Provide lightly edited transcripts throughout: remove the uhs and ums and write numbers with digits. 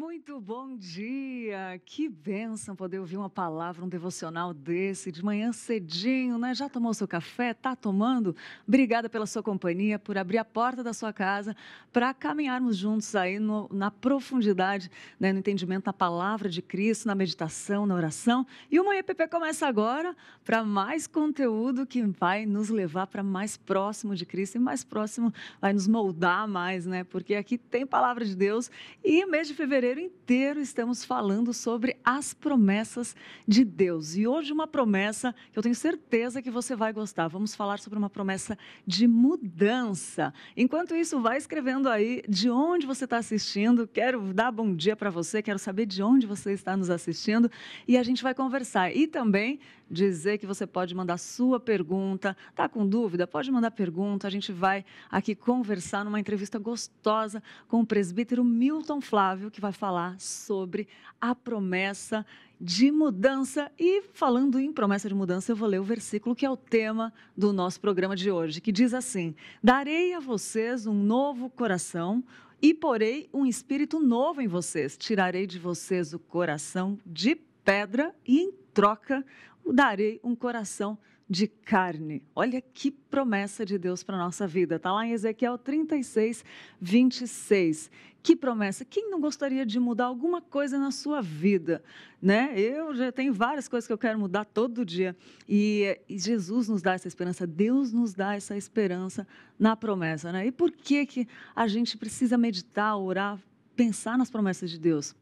Muito bom dia! Que bênção poder ouvir uma palavra, um devocional desse, de manhã cedinho, né? Já tomou seu café? Tá tomando? Obrigada pela sua companhia, por abrir a porta da sua casa, para caminharmos juntos aí na profundidade, né? No entendimento da palavra de Cristo, na meditação, na oração. E o Manhã PP começa agora para mais conteúdo que vai nos levar para mais próximo de Cristo e mais próximo, vai nos moldar mais, né? Porque aqui tem palavra de Deus e mês de fevereiro inteiro estamos falando sobre as promessas de Deus. E hoje uma promessa que eu tenho certeza que você vai gostar. Vamos falar sobre uma promessa de mudança. Enquanto isso, vai escrevendo aí de onde você está assistindo. Quero dar bom dia para você, quero saber de onde você está nos assistindo e a gente vai conversar. E também dizer que você pode mandar sua pergunta. Tá com dúvida? Pode mandar pergunta. A gente vai aqui conversar numa entrevista gostosa com o presbítero Milton Flávio, que vai falar sobre a promessa de mudança. E falando em promessa de mudança, eu vou ler o versículo que é o tema do nosso programa de hoje, que diz assim: darei a vocês um novo coração e porei um espírito novo em vocês. Tirarei de vocês o coração de pedra e em troca darei um coração de carne. Olha que promessa de Deus para a nossa vida. Está lá em Ezequiel 36, 26. Que promessa. Quem não gostaria de mudar alguma coisa na sua vida, né? Eu já tenho várias coisas que eu quero mudar todo dia. E Jesus nos dá essa esperança, Deus nos dá essa esperança na promessa, né? E por que a gente precisa meditar, orar, pensar nas promessas de Deus?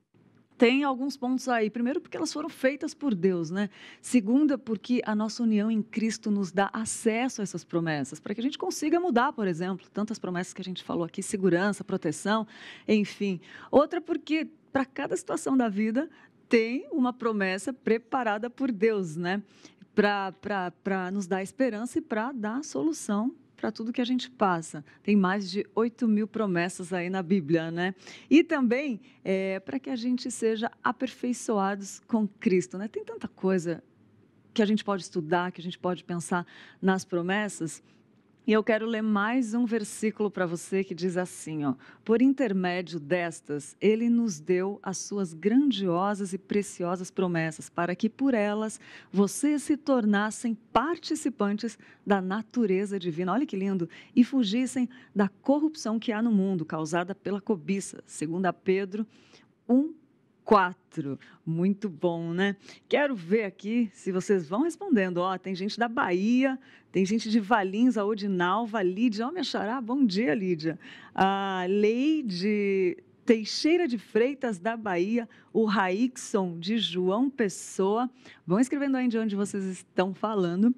Tem alguns pontos aí. Primeiro, porque elas foram feitas por Deus, né? Segunda, porque a nossa união em Cristo nos dá acesso a essas promessas, para que a gente consiga mudar, por exemplo, tantas promessas que a gente falou aqui, segurança, proteção, enfim. Outra, porque para cada situação da vida tem uma promessa preparada por Deus, né? Para nos dar esperança e para dar solução para tudo que a gente passa. Tem mais de 8.000 promessas aí na Bíblia, né? E também para que a gente seja aperfeiçoados com Cristo, né? Tem tanta coisa que a gente pode estudar, que a gente pode pensar nas promessas. E eu quero ler mais um versículo para você que diz assim, ó: por intermédio destas, ele nos deu as suas grandiosas e preciosas promessas, para que por elas vocês se tornassem participantes da natureza divina. Olha que lindo! E fugissem da corrupção que há no mundo, causada pela cobiça, segundo a Pedro 1:4. Muito bom, né? Quero ver aqui se vocês vão respondendo. Ó, tem gente da Bahia, tem gente de Valinhos, a Odinalva, Lídia. Ó, minha xará, bom dia, Lídia. A Leide Teixeira de Freitas, da Bahia, o Raixson, de João Pessoa. Vão escrevendo aí de onde vocês estão falando.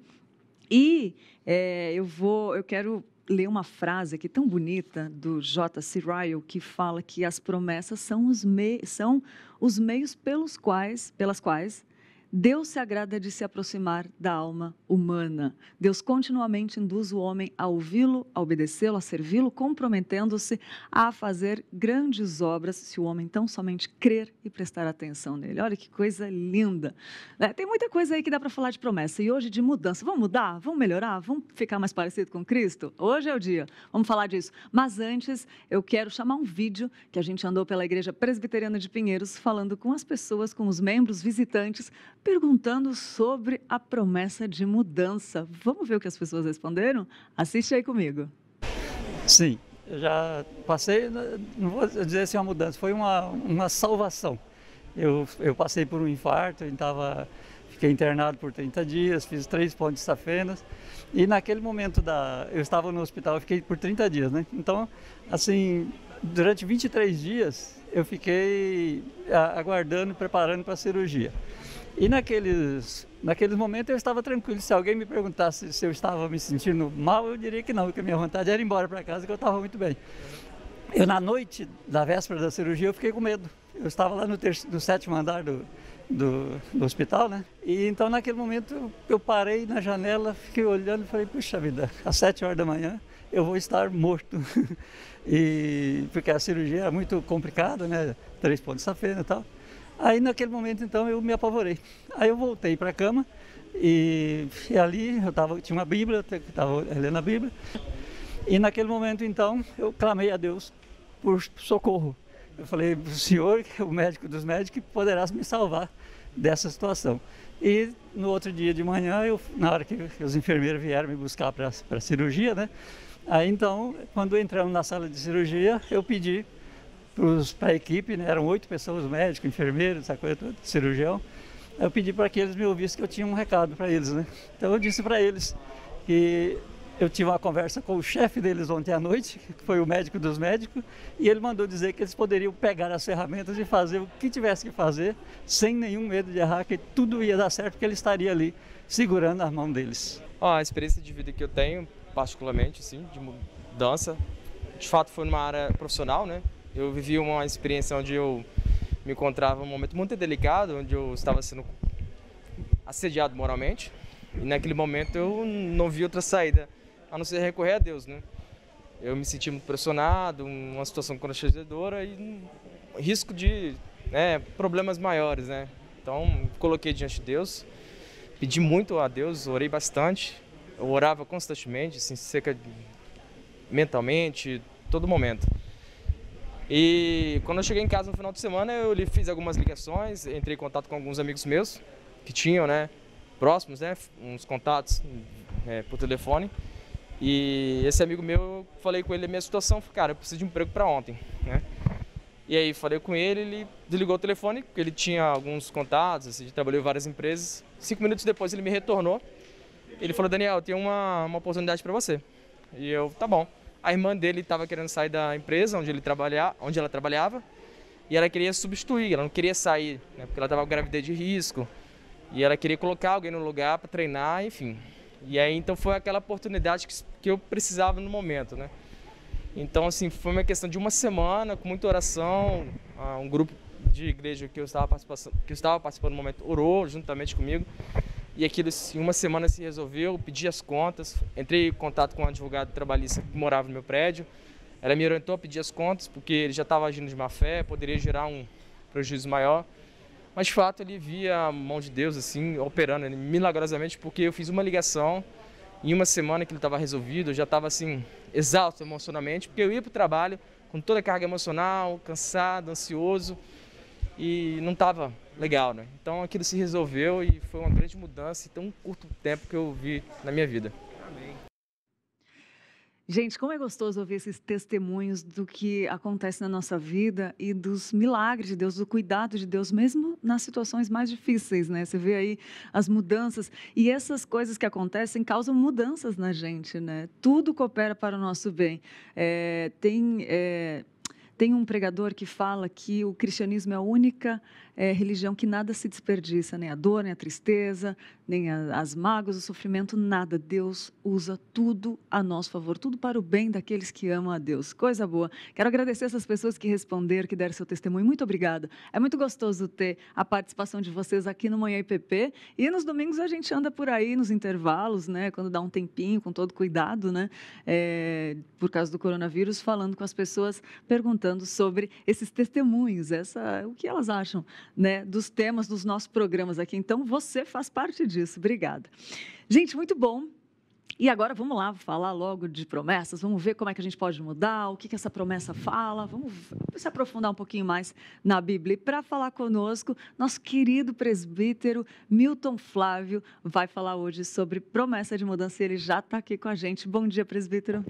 E eu quero ler uma frase aqui tão bonita do J.C. Ryle, que fala que as promessas são os meios pelas quais Deus se agrada de se aproximar da alma humana. Deus continuamente induz o homem a ouvi-lo, a obedecê-lo, a servi-lo, comprometendo-se a fazer grandes obras, se o homem tão somente crer e prestar atenção nele. Olha que coisa linda, né? Tem muita coisa aí que dá para falar de promessa. E hoje de mudança. Vamos mudar? Vamos melhorar? Vamos ficar mais parecido com Cristo? Hoje é o dia. Vamos falar disso. Mas antes, eu quero chamar um vídeo que a gente andou pela Igreja Presbiteriana de Pinheiros, falando com as pessoas, com os membros visitantes, perguntando sobre a promessa de mudança. Vamos ver o que as pessoas responderam? Assiste aí comigo. Sim, eu já passei, não vou dizer assim uma mudança, foi uma salvação. Eu passei por um infarto, fiquei internado por 30 dias, fiz 3 pontos de safenas e naquele momento eu estava no hospital, eu fiquei por 30 dias, né? Então, assim, durante 23 dias eu fiquei aguardando, preparando para a cirurgia. E naqueles momentos eu estava tranquilo. Se alguém me perguntasse se eu estava me sentindo mal, eu diria que não, porque a minha vontade era ir embora para casa, que eu estava muito bem. Na noite da véspera da cirurgia, eu fiquei com medo. Eu estava lá no 7º andar do hospital, né? E então naquele momento eu parei na janela, fiquei olhando e falei, puxa vida, às 7 horas da manhã eu vou estar morto. Porque a cirurgia era muito complicada, né? 3 pontos de safena e tal. Aí naquele momento então eu me apavorei. Aí eu voltei para a cama e ali tinha uma Bíblia, eu estava lendo a Bíblia. E naquele momento então eu clamei a Deus por socorro. Eu falei para o senhor, que é o médico dos médicos, que poderá me salvar dessa situação. E no outro dia de manhã, na hora que os enfermeiros vieram me buscar para a cirurgia, né? Aí então, quando entramos na sala de cirurgia, eu pedi para a equipe, né? Eram 8 pessoas, médico, enfermeiro, essa coisa toda, cirurgião. Eu pedi para que eles me ouvissem que eu tinha um recado para eles, né? Então eu disse para eles que eu tive uma conversa com o chefe deles ontem à noite, que foi o médico dos médicos, e ele mandou dizer que eles poderiam pegar as ferramentas e fazer o que tivesse que fazer, sem nenhum medo de errar, que tudo ia dar certo, porque ele estaria ali segurando a mão deles. A experiência de vida que eu tenho, particularmente, assim, de mudança, de fato foi numa área profissional, né? Eu vivi uma experiência onde eu me encontrava num momento muito delicado, onde eu estava sendo assediado moralmente, e naquele momento eu não vi outra saída a não ser recorrer a Deus, né? Eu me senti muito pressionado, uma situação constrangedora e risco de problemas maiores, né? Então, coloquei diante de Deus, pedi muito a Deus, orei bastante, eu orava constantemente, assim, mentalmente, todo momento. E quando eu cheguei em casa no final de semana, eu fiz algumas ligações, entrei em contato com alguns amigos meus que tinham, né, próximos, né, uns contatos por telefone. E esse amigo meu, eu falei com ele a minha situação, falei, cara, eu preciso de um emprego para ontem, né? E aí falei com ele, ele desligou o telefone, porque ele tinha alguns contatos, assim, trabalhou em várias empresas. 5 minutos depois ele me retornou, ele falou, Daniel, eu tenho uma oportunidade para você. E eu, tá bom. A irmã dele estava querendo sair da empresa onde ela trabalhava, e ela queria substituir, ela não queria sair, né, porque ela estava com gravidez de risco, e ela queria colocar alguém no lugar para treinar, enfim. E aí, então, foi aquela oportunidade que eu precisava no momento, né? Então, assim, foi uma questão de uma semana, com muita oração, um grupo de igreja que eu estava participando no momento orou juntamente comigo, e aquilo, em uma semana se resolveu, eu pedi as contas, entrei em contato com um advogado trabalhista que morava no meu prédio, ela me orientou a pedir as contas, porque ele já estava agindo de má fé, poderia gerar um prejuízo maior. Mas, de fato, ele via a mão de Deus, assim, operando milagrosamente, porque eu fiz uma ligação, em uma semana que ele estava resolvido, eu já estava, assim, exausto emocionalmente, porque eu ia para o trabalho com toda a carga emocional, cansado, ansioso, e não estava legal, né? Então, aquilo se resolveu e foi uma grande mudança em tão curto tempo que eu vi na minha vida. Gente, como é gostoso ouvir esses testemunhos do que acontece na nossa vida e dos milagres de Deus, do cuidado de Deus, mesmo nas situações mais difíceis, né? Você vê aí as mudanças e essas coisas que acontecem causam mudanças na gente, né? Tudo coopera para o nosso bem. Tem um pregador que fala que o cristianismo é a única religião que nada se desperdiça, nem a dor, nem a tristeza, nem as mágoas, o sofrimento, nada. Deus usa tudo a nosso favor, tudo para o bem daqueles que amam a Deus. Coisa boa. Quero agradecer essas pessoas que responderam, que deram seu testemunho. Muito obrigada. É muito gostoso ter a participação de vocês aqui no Manhã IPP. E nos domingos a gente anda por aí, nos intervalos, né? Quando dá um tempinho, com todo cuidado, né? Por causa do coronavírus, falando com as pessoas, perguntando sobre esses testemunhos, o que elas acham, né, dos temas dos nossos programas aqui. Então, você faz parte disso. Obrigada. Gente, muito bom. E agora vamos lá falar logo de promessas, vamos ver como é que a gente pode mudar, o que essa promessa fala, vamos se aprofundar um pouquinho mais na Bíblia. E para falar conosco, nosso querido presbítero Milton Flávio vai falar hoje sobre promessa de mudança. Ele já está aqui com a gente. Bom dia, presbítero.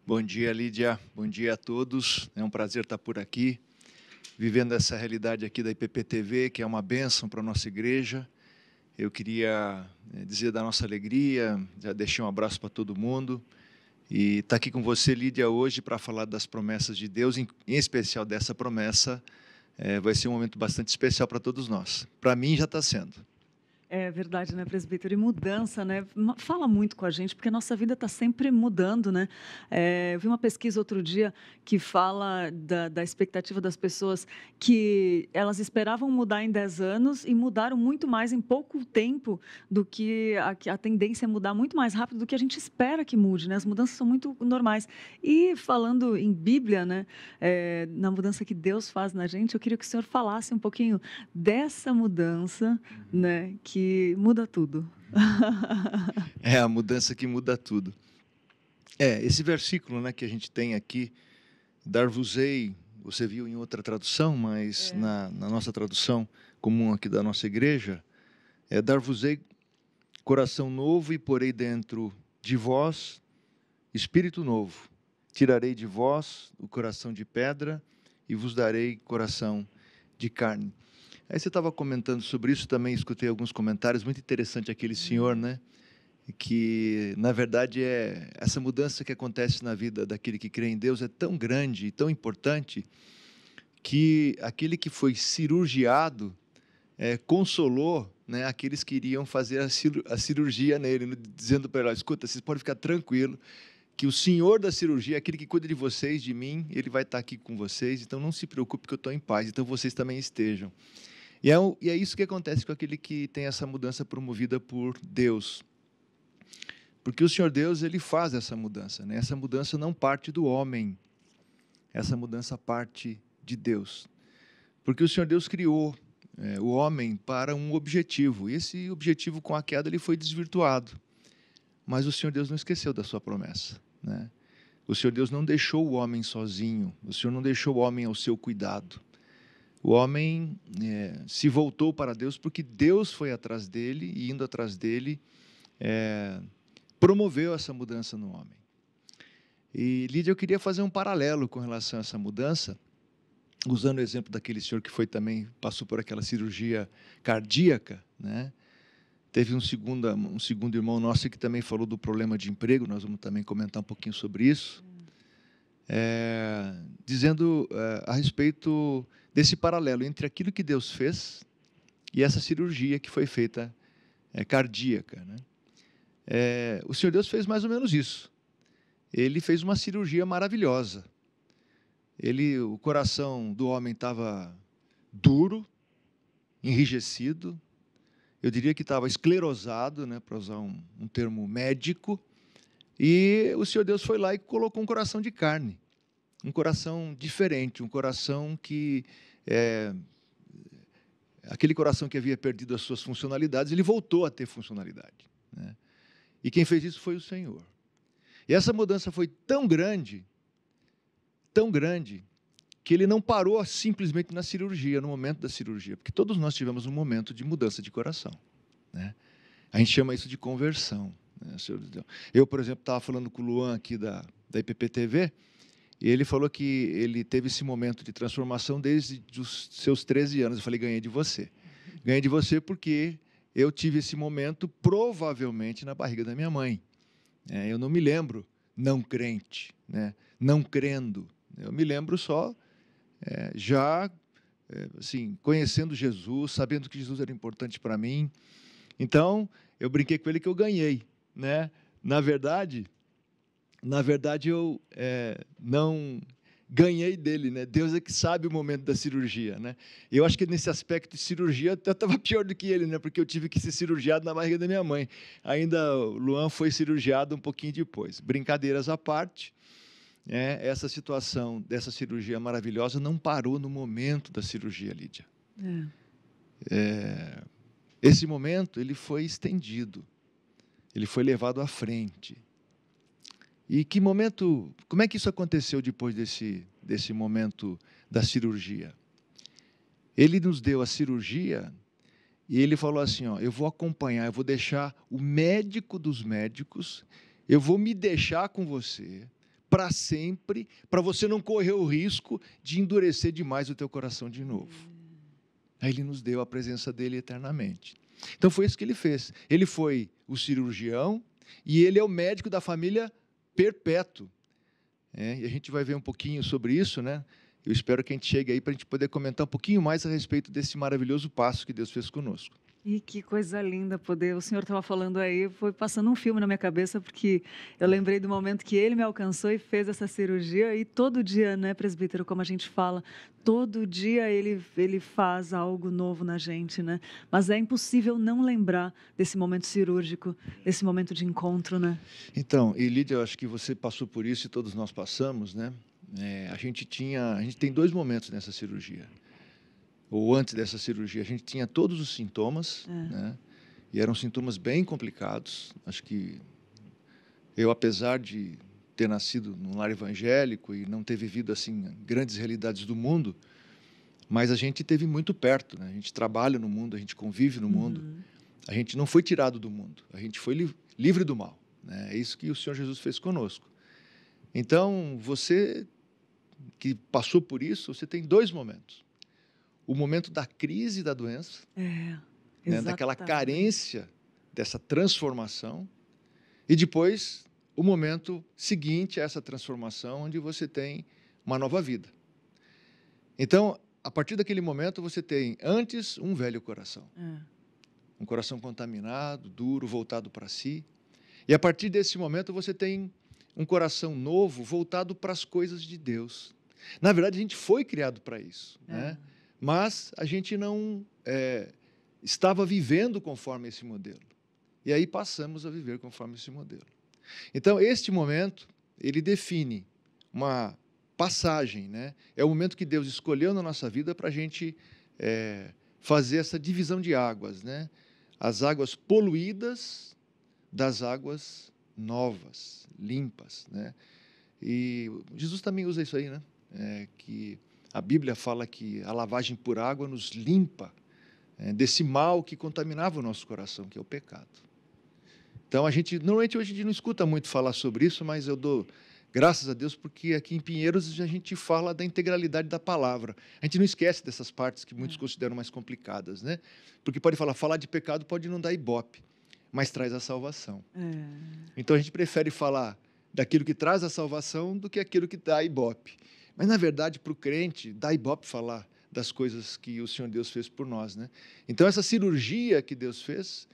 Bom dia, Lídia. Bom dia a todos. É um prazer estar por aqui, vivendo essa realidade aqui da IPP-TV, que é uma bênção para a nossa igreja. Eu queria dizer da nossa alegria, já deixei um abraço para todo mundo. E estar aqui com você, Lídia, hoje para falar das promessas de Deus, em especial dessa promessa, vai ser um momento bastante especial para todos nós. Para mim já está sendo. É verdade, né, presbítero? E mudança, né? Fala muito com a gente, porque a nossa vida está sempre mudando, né? Eu vi uma pesquisa outro dia que fala da expectativa das pessoas que elas esperavam mudar em 10 anos e mudaram muito mais em pouco tempo do que a tendência é mudar muito mais rápido do que a gente espera que mude, né? As mudanças são muito normais. E falando em Bíblia, né? Na mudança que Deus faz na gente, eu queria que o senhor falasse um pouquinho dessa mudança, né? Que muda tudo. É a mudança que muda tudo. Esse versículo, né, que a gente tem aqui, dar-vos-ei você viu em outra tradução, mas na nossa tradução comum aqui da nossa igreja, dar-vos-ei coração novo e porei dentro de vós espírito novo. Tirarei de vós o coração de pedra e vos darei coração de carne. Aí você estava comentando sobre isso, também escutei alguns comentários, muito interessante aquele senhor, né? Que, na verdade, essa mudança que acontece na vida daquele que crê em Deus é tão grande e tão importante que aquele que foi cirurgiado consolou, né, aqueles que iriam fazer a cirurgia nele, dizendo para ele, escuta, vocês podem ficar tranquilo, que o Senhor da cirurgia, aquele que cuida de vocês, de mim, ele vai estar aqui com vocês, então não se preocupe que eu estou em paz, então vocês também estejam. E é isso que acontece com aquele que tem essa mudança promovida por Deus. Porque o Senhor Deus, ele faz essa mudança, né? Essa mudança não parte do homem, essa mudança parte de Deus. Porque o Senhor Deus criou o homem para um objetivo, e esse objetivo com a queda ele foi desvirtuado. Mas o Senhor Deus não esqueceu da sua promessa, né? O Senhor Deus não deixou o homem sozinho, o Senhor não deixou o homem ao seu cuidado. O homem se voltou para Deus porque Deus foi atrás dele e, indo atrás dele, promoveu essa mudança no homem. E, Lídia, eu queria fazer um paralelo com relação a essa mudança, usando o exemplo daquele senhor que passou por aquela cirurgia cardíaca, né? Teve um segundo irmão nosso que também falou do problema de emprego, nós vamos também comentar um pouquinho sobre isso, dizendo a respeito desse paralelo entre aquilo que Deus fez e essa cirurgia que foi feita cardíaca, né? O Senhor Deus fez mais ou menos isso. Ele fez uma cirurgia maravilhosa. O coração do homem estava duro, enrijecido, eu diria que estava esclerosado, né, para usar um termo médico, e o Senhor Deus foi lá e colocou um coração de carne, um coração diferente, um coração que, aquele coração que havia perdido as suas funcionalidades, ele voltou a ter funcionalidade, né? E quem fez isso foi o Senhor. E essa mudança foi tão grande, que ele não parou simplesmente na cirurgia, no momento da cirurgia, porque todos nós tivemos um momento de mudança de coração, né? A gente chama isso de conversão, né? Eu, por exemplo, estava falando com o Luan aqui da IPP-TV, e ele falou que ele teve esse momento de transformação desde os seus 13 anos. Eu falei, ganhei de você. Ganhei de você porque eu tive esse momento provavelmente na barriga da minha mãe. Eu não me lembro não crente, né? Não crendo. Eu me lembro só assim, conhecendo Jesus, sabendo que Jesus era importante para mim. Então, eu brinquei com ele que eu ganhei, né? Na verdade eu não ganhei dele, né? Deus é que sabe o momento da cirurgia, né? Eu acho que nesse aspecto de cirurgia eu estava pior do que ele, né? Porque eu tive que ser cirurgiado na barriga da minha mãe. Ainda o Luan foi cirurgiado um pouquinho depois. Brincadeiras à parte, essa situação dessa cirurgia maravilhosa não parou no momento da cirurgia, Lídia. Esse momento ele foi estendido, ele foi levado à frente. E como é que isso aconteceu depois desse momento da cirurgia? Ele nos deu a cirurgia e ele falou assim, eu vou acompanhar, eu vou deixar o médico dos médicos, eu vou me deixar com você para sempre, para você não correr o risco de endurecer demais o teu coração de novo. Aí ele nos deu a presença dele eternamente. Então foi isso que ele fez. Ele foi o cirurgião e ele é o médico da família perpétuo. E a gente vai ver um pouquinho sobre isso, né? Eu espero que a gente chegue aí para a gente poder comentar um pouquinho mais a respeito desse maravilhoso passo que Deus fez conosco. E que coisa linda poder. O senhor estava falando aí, foi passando um filme na minha cabeça, porque eu lembrei do momento que ele me alcançou e fez essa cirurgia. E todo dia, né, presbítero, como a gente fala, todo dia ele faz algo novo na gente, né? Mas é impossível não lembrar desse momento cirúrgico, desse momento de encontro, né? Então, e Lídia, eu acho que você passou por isso e todos nós passamos, né? A gente tem 2 momentos nessa cirurgia. Ou antes dessa cirurgia, a gente tinha todos os sintomas, né? E eram sintomas bem complicados. Acho que eu, apesar de ter nascido num lar evangélico e não ter vivido assim grandes realidades do mundo, mas a gente teve muito perto, né? A gente trabalha no mundo, a gente convive no mundo. A gente não foi tirado do mundo, a gente foi livre do mal, né? É isso que o Senhor Jesus fez conosco. Então, você que passou por isso, você tem dois momentos. O momento da crise da doença, né? Daquela carência, dessa transformação, e depois o momento seguinte a essa transformação, onde você tem uma nova vida. Então, a partir daquele momento, você tem antes um velho coração. Um coração contaminado, duro, voltado para si. E a partir desse momento, você tem um coração novo, voltado para as coisas de Deus. Na verdade, a gente foi criado para isso, né? Mas a gente não estava vivendo conforme esse modelo. E aí passamos a viver conforme esse modelo. Então, este momento, ele define uma passagem, né? É o momento que Deus escolheu na nossa vida para a gente fazer essa divisão de águas, né? As águas poluídas das águas novas, limpas, né? E Jesus também usa isso aí, né? Que a Bíblia fala que a lavagem por água nos limpa desse mal que contaminava o nosso coração, que é o pecado. Então, normalmente hoje a gente não escuta muito falar sobre isso, mas eu dou graças a Deus porque aqui em Pinheiros a gente fala da integralidade da palavra. A gente não esquece dessas partes que muitos consideram mais complicadas, né? Porque pode falar de pecado pode não dar ibope, mas traz a salvação. Então, a gente prefere falar daquilo que traz a salvação do que aquilo que dá ibope. Mas, na verdade, para o crente, dá ibope falar das coisas que o Senhor Deus fez por nós, né? Então, essa cirurgia que Deus fez,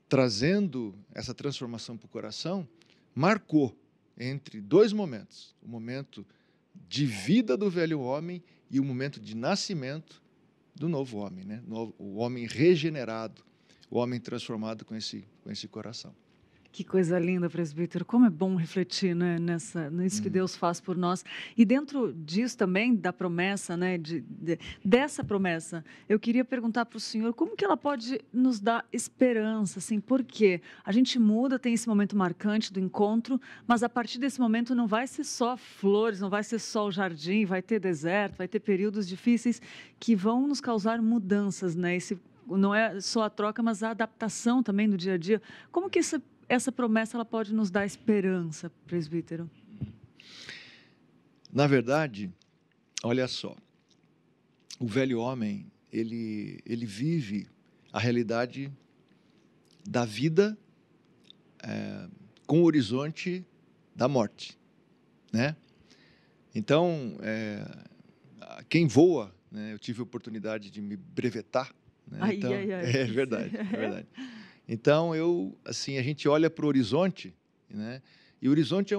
trazendo essa transformação para o coração, marcou entre dois momentos, o momento de vida do velho homem e o momento de nascimento do novo homem, né? O homem regenerado, o homem transformado com esse coração. Que coisa linda, presbítero. Como é bom refletir, né, nisso que Deus faz por nós. E dentro disso também, da promessa, né, dessa promessa, eu queria perguntar para o senhor como que ela pode nos dar esperança, assim, por quê? A gente muda, tem esse momento marcante do encontro, mas a partir desse momento não vai ser só flores, não vai ser só o jardim, vai ter deserto, vai ter períodos difíceis que vão nos causar mudanças, né? Não é só a troca, mas a adaptação também do dia a dia. Como que essa promessa ela pode nos dar esperança, presbítero? Na verdade, olha só, o velho homem, ele vive a realidade da vida com o horizonte da morte, né? Então, quem voa, né, eu tive a oportunidade de me brevetar, né? Então, é verdade, é verdade. Então, a gente olha para o horizonte, né? E o horizonte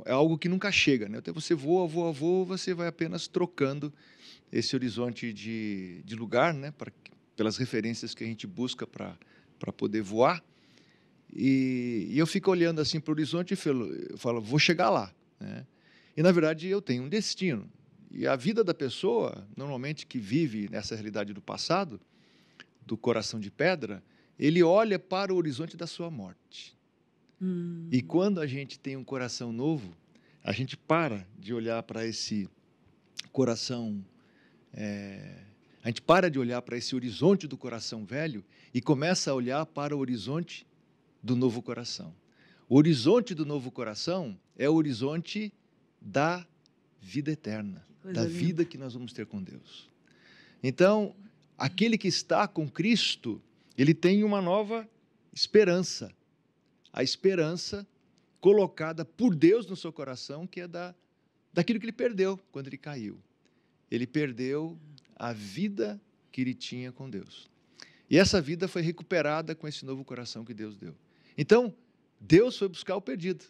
é algo que nunca chega, né? Até você voa, você vai apenas trocando esse horizonte de lugar, né? Pelas referências que a gente busca para poder voar. E eu fico olhando assim para o horizonte e falo, vou chegar lá, né? E, na verdade, eu tenho um destino. E a vida da pessoa, normalmente, que vive nessa realidade do passado, do coração de pedra, ele olha para o horizonte da sua morte. E quando a gente tem um coração novo, a gente para de olhar para esse coração, a gente para de olhar para esse horizonte do coração velho e começa a olhar para o horizonte do novo coração. O horizonte do novo coração é o horizonte da vida eterna, da vida que nós vamos ter com Deus. Então, aquele que está com Cristo, ele tem uma nova esperança. A esperança colocada por Deus no seu coração, que é daquilo que ele perdeu quando ele caiu. Ele perdeu a vida que ele tinha com Deus. E essa vida foi recuperada com esse novo coração que Deus deu. Então, Deus foi buscar o perdido.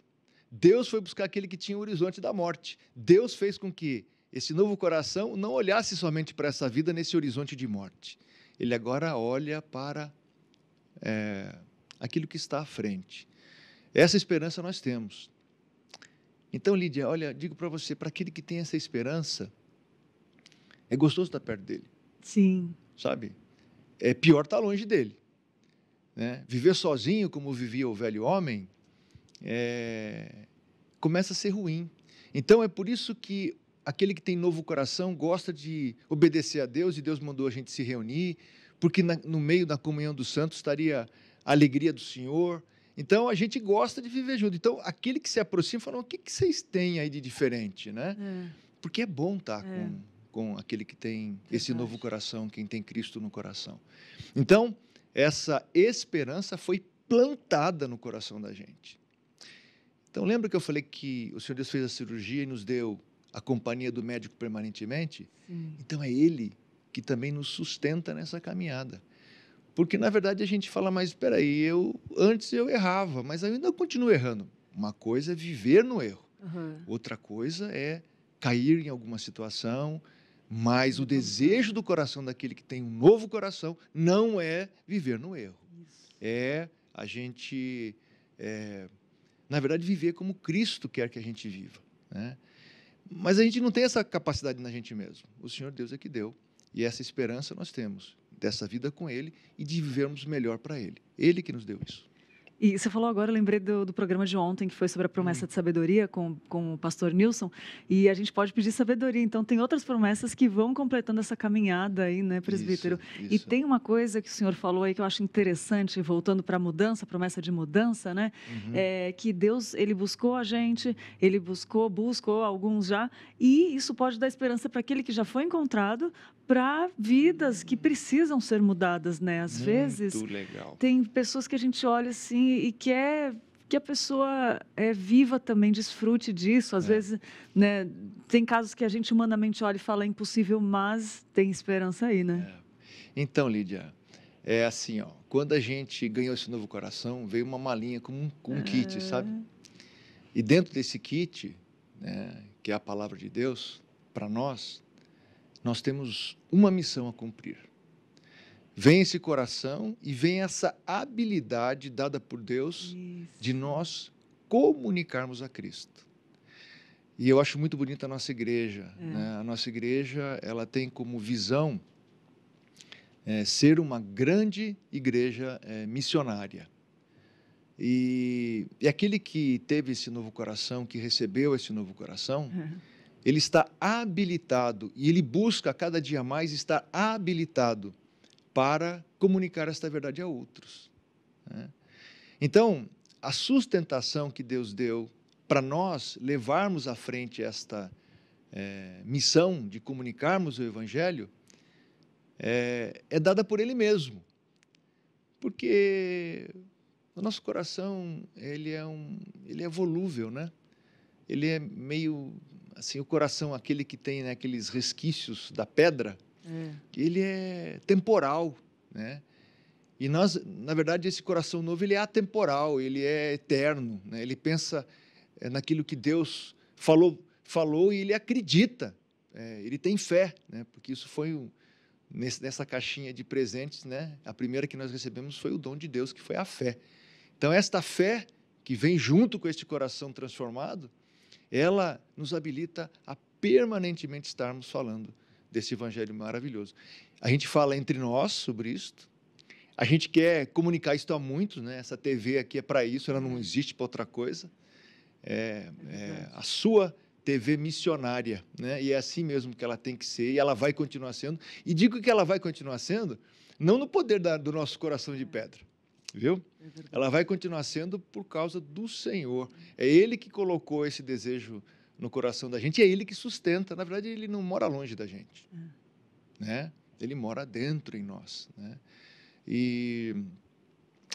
Deus foi buscar aquele que tinha o horizonte da morte. Deus fez com que esse novo coração não olhasse somente para essa vida nesse horizonte de morte. Ele agora olha para aquilo que está à frente. Essa esperança nós temos. Então, Lídia, olha, digo para você, para aquele que tem essa esperança, é gostoso estar perto dele. Sim. Sabe? É pior estar longe dele, né? Viver sozinho, como vivia o velho homem, começa a ser ruim. Então, é por isso que aquele que tem novo coração gosta de obedecer a Deus, e Deus mandou a gente se reunir, porque no meio da comunhão dos santos estaria a alegria do Senhor. Então, a gente gosta de viver junto. Então, aquele que se aproxima fala: o que vocês têm aí de diferente, né? Porque é bom estar com aquele que tem esse novo coração, quem tem Cristo no coração. Então, essa esperança foi plantada no coração da gente. Então, lembra que eu falei que o Senhor Deus fez a cirurgia e nos deu a companhia do médico permanentemente? Sim. Então, é Ele que também nos sustenta nessa caminhada. Porque, na verdade, a gente fala: mas espera aí, antes eu errava, mas eu ainda continuo errando. Uma coisa é viver no erro. Outra coisa é cair em alguma situação, mas o desejo do coração daquele que tem um novo coração não é viver no erro. É a gente, na verdade, viver como Cristo quer que a gente viva, né? Mas a gente não tem essa capacidade na gente mesmo. O Senhor Deus é que deu. E essa esperança nós temos, dessa vida com Ele e de vivermos melhor para Ele. Ele que nos deu isso. E você falou agora, eu lembrei do programa de ontem, que foi sobre a promessa de sabedoria com o pastor Nilson, e a gente pode pedir sabedoria. Então, tem outras promessas que vão completando essa caminhada aí, né, presbítero? Isso. E tem uma coisa que o senhor falou aí que eu acho interessante, voltando para a mudança, a promessa de mudança, né? Que Deus, Ele buscou a gente, Ele buscou alguns já, e isso pode dar esperança para aquele que já foi encontrado, para vidas que precisam ser mudadas, né? Às vezes, legal. Tem pessoas que a gente olha assim e quer que a pessoa viva também, desfrute disso. Às vezes, né, tem casos que a gente humanamente olha e fala: é impossível, mas tem esperança aí, né? Então, Lídia, é assim, ó, quando a gente ganhou esse novo coração, veio uma malinha com um kit, sabe? E dentro desse kit, né, que é a palavra de Deus, para nós temos uma missão a cumprir. Vem esse coração e vem essa habilidade dada por Deus de nós comunicarmos a Cristo. E eu acho muito bonita a nossa igreja, né? A nossa igreja, ela tem como visão ser uma grande igreja missionária. E aquele que teve esse novo coração, que recebeu esse novo coração, ele está habilitado, e ele busca cada dia mais estar habilitado para comunicar esta verdade a outros, né? Então, a sustentação que Deus deu para nós levarmos à frente esta missão de comunicarmos o Evangelho é dada por Ele mesmo, porque o nosso coração ele é volúvel, né? Ele é meio assim, o coração, aquele que tem, né, aqueles resquícios da pedra, ele é temporal, né? E nós, na verdade, esse coração novo, ele é atemporal, ele é eterno, né? Ele pensa naquilo que Deus falou e ele acredita, ele tem fé, né? Porque isso foi nessa caixinha de presentes, né? A primeira que nós recebemos foi o dom de Deus, que foi a fé. Então, esta fé que vem junto com este coração transformado, ela nos habilita a permanentemente estarmos falando desse evangelho maravilhoso. A gente fala entre nós sobre isto, a gente quer comunicar isso a muitos, né? Essa TV aqui é para isso, ela não existe para outra coisa. A sua TV missionária, né? E é assim mesmo que ela tem que ser, e ela vai continuar sendo. E digo que ela vai continuar sendo, não no poder do nosso coração de pedra, viu? Ela vai continuar sendo por causa do Senhor. É Ele que colocou esse desejo no coração da gente, e é Ele que sustenta. Na verdade, Ele não mora longe da gente, né? Ele mora dentro em nós, né? E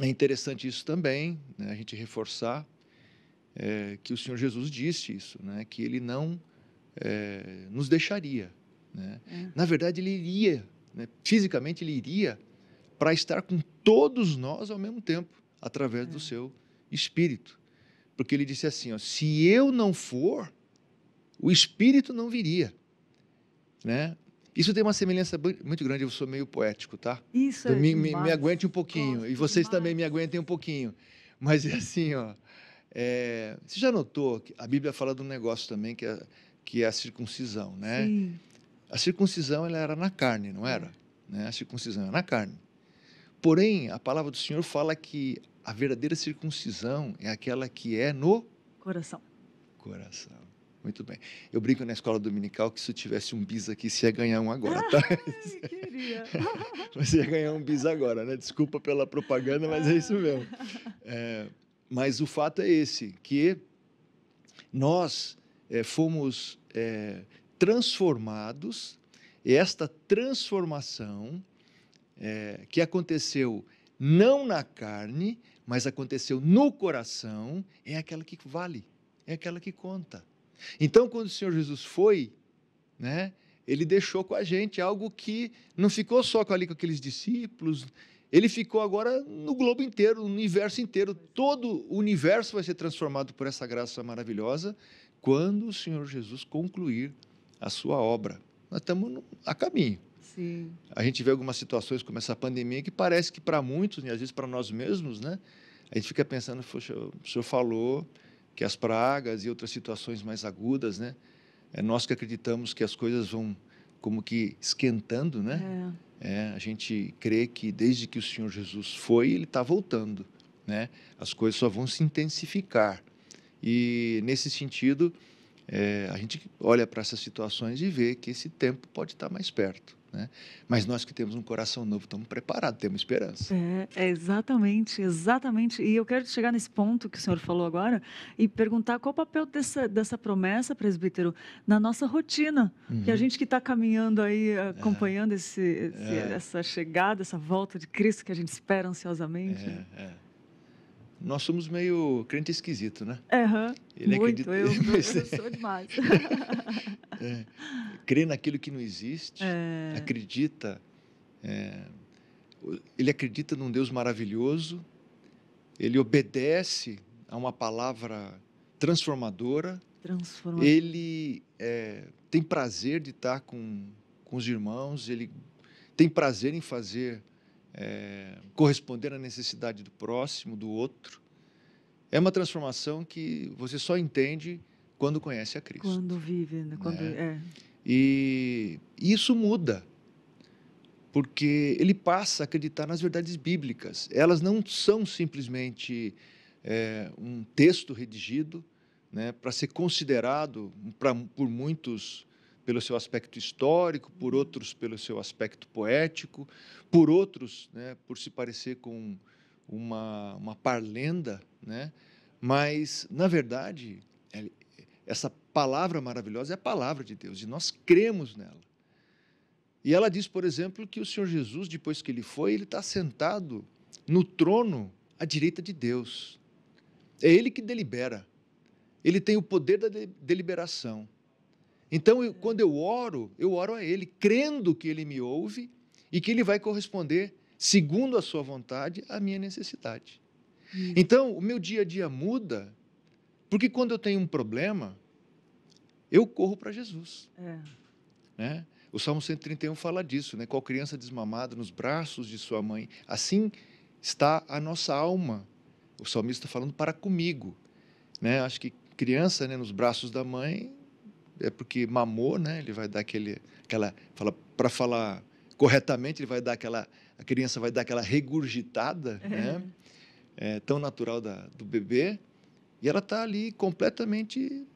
é interessante isso também, né? A gente reforçar que o Senhor Jesus disse isso, né? Que Ele não nos deixaria, né? Na verdade, Ele iria, né? Fisicamente Ele iria para estar com todos nós ao mesmo tempo, através do seu Espírito. Porque Ele disse assim, ó, se eu não for, o Espírito não viria, né? Isso tem uma semelhança muito grande, eu sou meio poético, tá? Isso então, é me aguente um pouquinho, Gosto e vocês demais. também me aguentem um pouquinho. Mas é assim, ó, você já notou que a Bíblia fala de um negócio também que é a circuncisão, né? Sim. A circuncisão ela era na carne, não era? Né? A circuncisão era na carne. Porém, a palavra do Senhor fala que a verdadeira circuncisão é aquela que é no Coração. coração. Muito bem. Eu brinco na escola dominical que se eu tivesse um bis aqui, você ia ganhar um agora, tá? Ai, queria. Você ia ganhar um bis agora, né? Desculpa pela propaganda, mas é isso mesmo. Mas o fato é esse, que nós fomos transformados, e esta transformação que aconteceu não na carne, mas aconteceu no coração, é aquela que vale, é aquela que conta. Então, quando o Senhor Jesus foi, né, ele deixou com a gente algo que não ficou só ali com aqueles discípulos, ele ficou agora no globo inteiro, no universo inteiro. Todo o universo vai ser transformado por essa graça maravilhosa quando o Senhor Jesus concluir a sua obra. Nós estamos a caminho. Sim. A gente vê algumas situações como essa pandemia que parece que para muitos, e às vezes para nós mesmos, né, a gente fica pensando, poxa, o Senhor falou que as pragas e outras situações mais agudas, né, nós que acreditamos que as coisas vão como que esquentando, né, a gente crê que desde que o Senhor Jesus foi, ele está voltando, né, as coisas só vão se intensificar. E nesse sentido, a gente olha para essas situações e vê que esse tempo pode estar mais perto, né? Mas nós que temos um coração novo, estamos preparados, temos esperança. Exatamente, exatamente. E eu quero chegar nesse ponto que o senhor falou agora e perguntar qual o papel dessa promessa, presbítero, na nossa rotina. Que a gente que está caminhando aí, acompanhando essa chegada, essa volta de Cristo que a gente espera ansiosamente. Nós somos meio crente esquisito, né? Ele muito, acredita... eu sou demais. Crê naquilo que não existe, acredita... ele acredita num Deus maravilhoso, ele obedece a uma palavra transformadora, ele tem prazer de estar com os irmãos, ele tem prazer em fazer... corresponder à necessidade do próximo, do outro. É uma transformação que você só entende quando conhece a Cristo. Quando vive, né? E isso muda, porque ele passa a acreditar nas verdades bíblicas. Elas não são simplesmente um texto redigido, né, para ser considerado por muitos pelo seu aspecto histórico, por outros pelo seu aspecto poético, por outros, né, por se parecer com uma parlenda, né? Mas, na verdade, essa palavra maravilhosa é a palavra de Deus, e nós cremos nela. E ela diz, por exemplo, que o Senhor Jesus, depois que ele foi, ele está sentado no trono à direita de Deus. É ele que delibera. Ele tem o poder da deliberação. Então, quando eu oro a Ele, crendo que Ele me ouve e que Ele vai corresponder, segundo a sua vontade, à minha necessidade. Então, o meu dia a dia muda, porque quando eu tenho um problema, eu corro para Jesus. Né? O Salmo 131 fala disso, né? Qual criança desmamada nos braços de sua mãe, assim está a nossa alma. O salmista está falando para comigo. Né? Acho que criança, né, nos braços da mãe... é porque mamou, né? Ele vai dar para falar corretamente, ele vai dar a criança vai dar aquela regurgitada, né? É tão natural do bebê, e ela está ali completamente,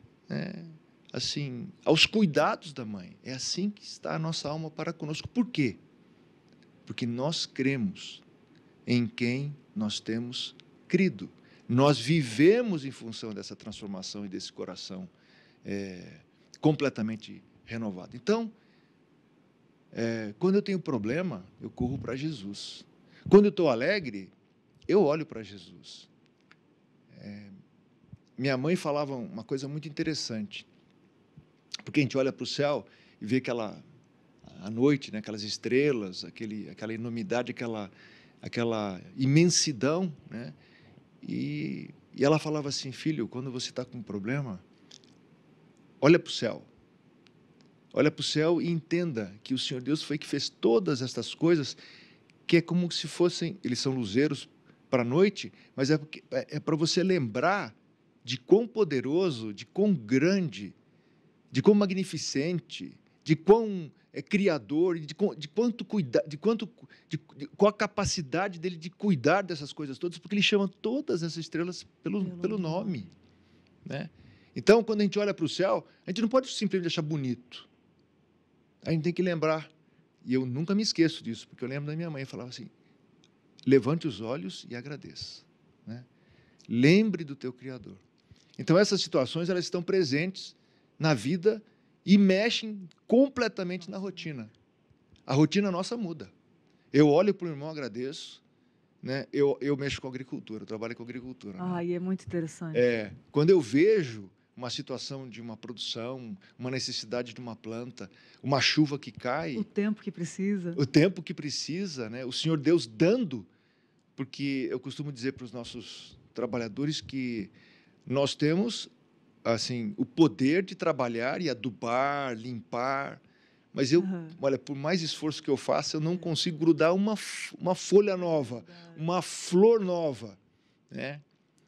assim, aos cuidados da mãe. É assim que está a nossa alma para conosco. Por quê? Porque nós cremos em quem nós temos crido. Nós vivemos em função dessa transformação e desse coração completamente renovado. Então, quando eu tenho problema, eu corro para Jesus. Quando eu estou alegre, eu olho para Jesus. Minha mãe falava uma coisa muito interessante, porque a gente olha para o céu e vê à noite, né, aquelas estrelas, aquela enormidade, aquela imensidão, né? E ela falava assim, filho, quando você está com um problema, olha para o céu. Olha para o céu e entenda que o Senhor Deus foi que fez todas estas coisas, que é como se fossem, eles são luzeiros para a noite, mas é para você lembrar de quão poderoso, de quão grande, de quão magnificente, de quão criador, qual a capacidade dele de cuidar dessas coisas todas, porque ele chama todas essas estrelas pelo nome, né? Então, quando a gente olha para o céu, a gente não pode simplesmente deixar bonito. A gente tem que lembrar, e eu nunca me esqueço disso, porque eu lembro da minha mãe, falava assim, levante os olhos e agradeça, né? Lembre do teu Criador. Então, essas situações, elas estão presentes na vida e mexem completamente na rotina. A rotina nossa muda. Eu olho para o irmão, agradeço, né? Eu mexo com agricultura, eu trabalho com agricultura. Ah, né? e é muito interessante. Quando eu vejo uma situação de uma produção, uma necessidade de uma planta, uma chuva que cai, O tempo que precisa. o tempo que precisa, né? O Senhor Deus dando, porque eu costumo dizer para os nossos trabalhadores que nós temos assim o poder de trabalhar e adubar, limpar, mas eu, olha, por mais esforço que eu faça, eu não consigo grudar uma folha nova, uma flor nova, né?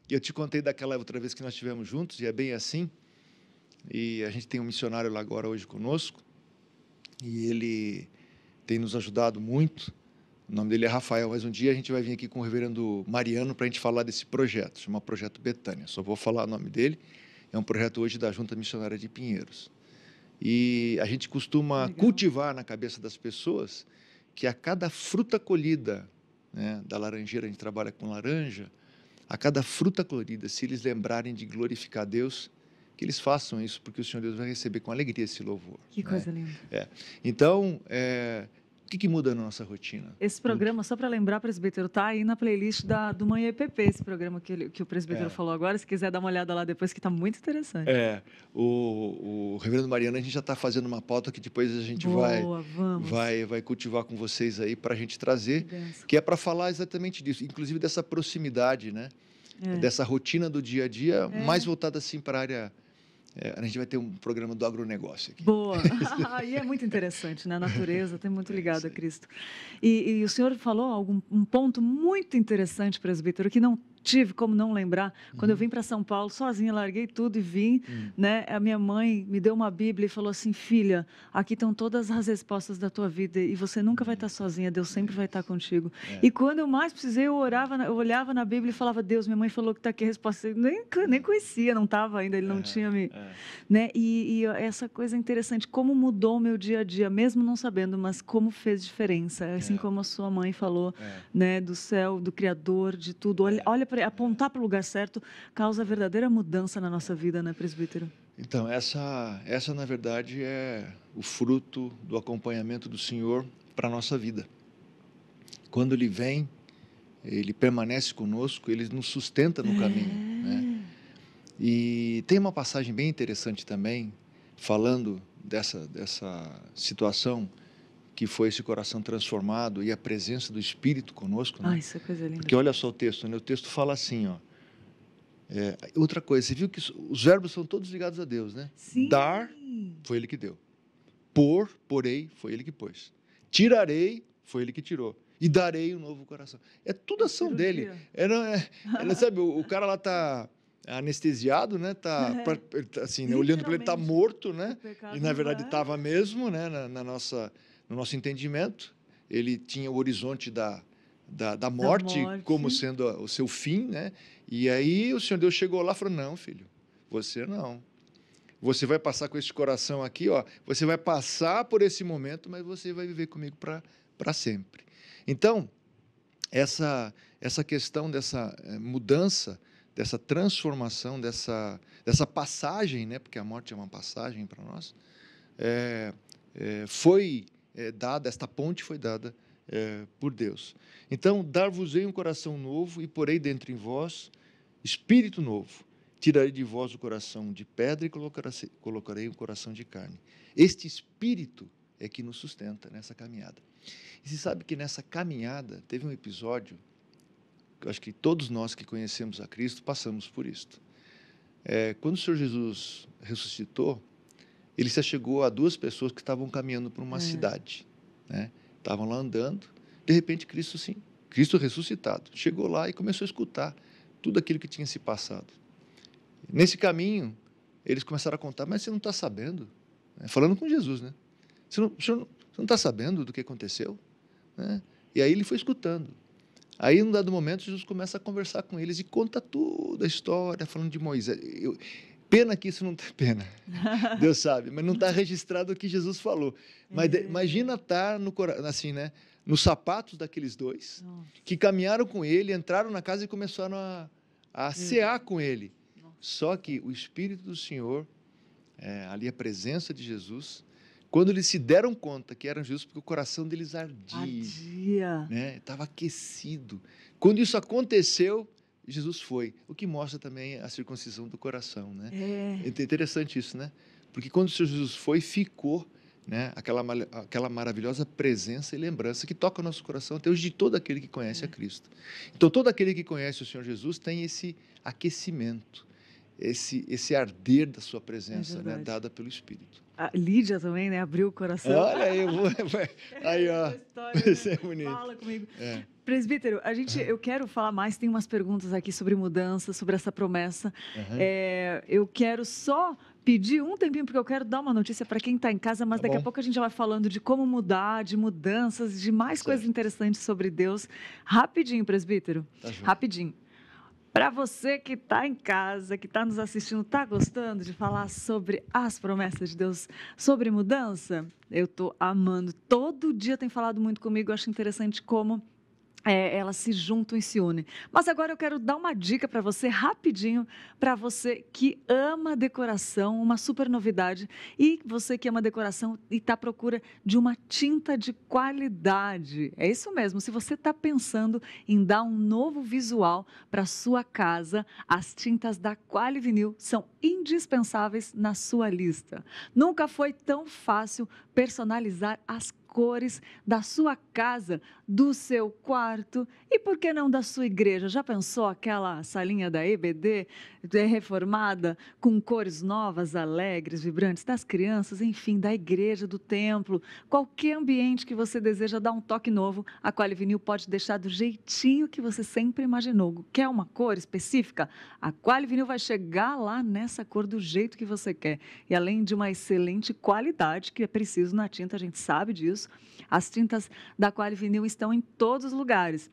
E eu te contei daquela outra vez que nós estivemos juntos, e é bem assim. E a gente tem um missionário lá agora hoje conosco, e ele tem nos ajudado muito. O nome dele é Rafael, mas um dia a gente vai vir aqui com o reverendo Mariano para a gente falar desse projeto, chama Projeto Betânia. Só vou falar o nome dele. É um projeto hoje da Junta Missionária de Pinheiros. E a gente costuma cultivar na cabeça das pessoas que a cada fruta colhida, né, da laranjeira, a gente trabalha com laranja, a cada fruta colhida, se eles lembrarem de glorificar Deus, que eles façam isso, porque o Senhor Deus vai receber com alegria esse louvor. Que coisa linda. Então, o que muda na nossa rotina? Esse programa, só para lembrar, presbítero, está aí na playlist do Manhã EPP, esse programa que o presbítero falou agora. Se quiser dar uma olhada lá depois, que está muito interessante. O reverendo Mariano, a gente já está fazendo uma pauta que depois a gente vai cultivar com vocês aí para a gente trazer, que é para falar exatamente disso, inclusive dessa proximidade, né? Dessa rotina do dia a dia, mais voltada assim para a área... a gente vai ter um programa do agronegócio aqui. Boa! E é muito interessante, né? A natureza tem muito ligado a Cristo. E o senhor falou um ponto muito interessante, presbítero, que não tive como não lembrar. Quando eu vim para São Paulo, sozinha, larguei tudo e vim, né? A minha mãe me deu uma Bíblia e falou assim, filha, aqui estão todas as respostas da tua vida e você nunca vai estar sozinha, Deus sempre vai estar contigo. E quando eu mais precisei, eu olhava na Bíblia e falava, Deus, minha mãe falou que está aqui a resposta. Eu nem conhecia, não estava ainda, ele não tinha me... Né? E essa coisa interessante, como mudou o meu dia a dia, mesmo não sabendo, mas como fez diferença, assim como a sua mãe falou, né? Do céu, do Criador, de tudo. Olha apontar para o lugar certo causa verdadeira mudança na nossa vida, né, presbítero? Então, essa na verdade, é o fruto do acompanhamento do Senhor para a nossa vida. Quando Ele vem, Ele permanece conosco, Ele nos sustenta no caminho, né? E tem uma passagem bem interessante também, falando dessa situação que foi esse coração transformado e a presença do Espírito conosco, né? Isso é coisa linda. Porque olha só o texto, né? O texto fala assim, ó. Outra coisa, você viu que os verbos são todos ligados a Deus, né? Sim. Dar, foi Ele que deu. Porei, foi Ele que pôs. Tirarei, foi Ele que tirou. E darei um novo coração. É tudo ação dele. Sabe, o cara lá está anestesiado, né? Tá assim, né? Olhando para ele, está morto, né? E na verdade estava mesmo, né? No nosso entendimento, ele tinha o horizonte da morte como sendo o seu fim, né? E aí o Senhor Deus chegou lá e falou, não, filho, você não. Você vai passar com esse coração aqui, ó, você vai passar por esse momento, mas você vai viver comigo para sempre. Então, essa questão dessa mudança, dessa transformação, dessa passagem, né? Porque a morte é uma passagem para nós, foi dada, esta ponte foi dada por Deus. Então, dar-vos-ei um coração novo e porei dentro em vós espírito novo. Tirarei de vós o coração de pedra e colocarei um coração de carne. Este espírito é que nos sustenta nessa caminhada. E você sabe que nessa caminhada teve um episódio, que eu acho que todos nós que conhecemos a Cristo passamos por isto. Quando o Senhor Jesus ressuscitou, Ele se achegou a duas pessoas que estavam caminhando por uma cidade, né? Estavam lá andando, de repente Cristo ressuscitado, chegou lá e começou a escutar tudo aquilo que tinha se passado. Nesse caminho, eles começaram a contar, mas você não está sabendo? Falando com Jesus, né? Você não está sabendo do que aconteceu? Né? E aí ele foi escutando. Aí, num dado momento, Jesus começa a conversar com eles e conta toda a história, falando de Moisés. Pena que isso não tem pena, Deus sabe, mas não está registrado o que Jesus falou. Mas imagina estar assim, né, nos sapatos daqueles dois, que caminharam com ele, entraram na casa e começaram a cear com ele. Só que o Espírito do Senhor, ali a presença de Jesus, quando eles se deram conta que eram Jesus, porque o coração deles ardia, né, estava aquecido. Quando isso aconteceu, Jesus foi, o que mostra também a circuncisão do coração, né? É interessante isso, né? Porque quando o Senhor Jesus foi, ficou, né, aquela maravilhosa presença e lembrança que toca o nosso coração até hoje de todo aquele que conhece a Cristo. Então, todo aquele que conhece o Senhor Jesus tem esse aquecimento, esse arder da sua presença, né, dada pelo Espírito. A Lídia também, né, abriu o coração. Olha aí, aí, ó, isso é bonito. Fala comigo. Presbítero, eu quero falar mais, tem umas perguntas aqui sobre mudança, sobre essa promessa. Eu quero só pedir um tempinho, porque eu quero dar uma notícia para quem está em casa, mas daqui a pouco a gente já vai falando de como mudar, de mudanças, de mais coisas interessantes sobre Deus. Rapidinho, presbítero, rapidinho. Para você que está em casa, que está nos assistindo, está gostando de falar sobre as promessas de Deus, sobre mudança? Eu estou amando. Todo dia tem falado muito comigo, eu acho interessante como elas se juntam e se unem. Mas agora eu quero dar uma dica para você, rapidinho, para você que ama decoração, uma super novidade, e você que ama decoração e está à procura de uma tinta de qualidade. É isso mesmo, se você está pensando em dar um novo visual para sua casa, as tintas da Quali-Vinil são indispensáveis na sua lista. Nunca foi tão fácil personalizar as cores da sua casa, do seu quarto e, por que não, da sua igreja. Já pensou aquela salinha da EBD reformada com cores novas, alegres, vibrantes, das crianças, enfim, da igreja, do templo, qualquer ambiente que você deseja dar um toque novo, a Quali-Vinil pode deixar do jeitinho que você sempre imaginou. Quer uma cor específica? A Quali-Vinil vai chegar lá nessa cor do jeito que você quer. E além de uma excelente qualidade que é preciso na tinta, a gente sabe disso, as tintas da Quali-Vinil estão em todos os lugares.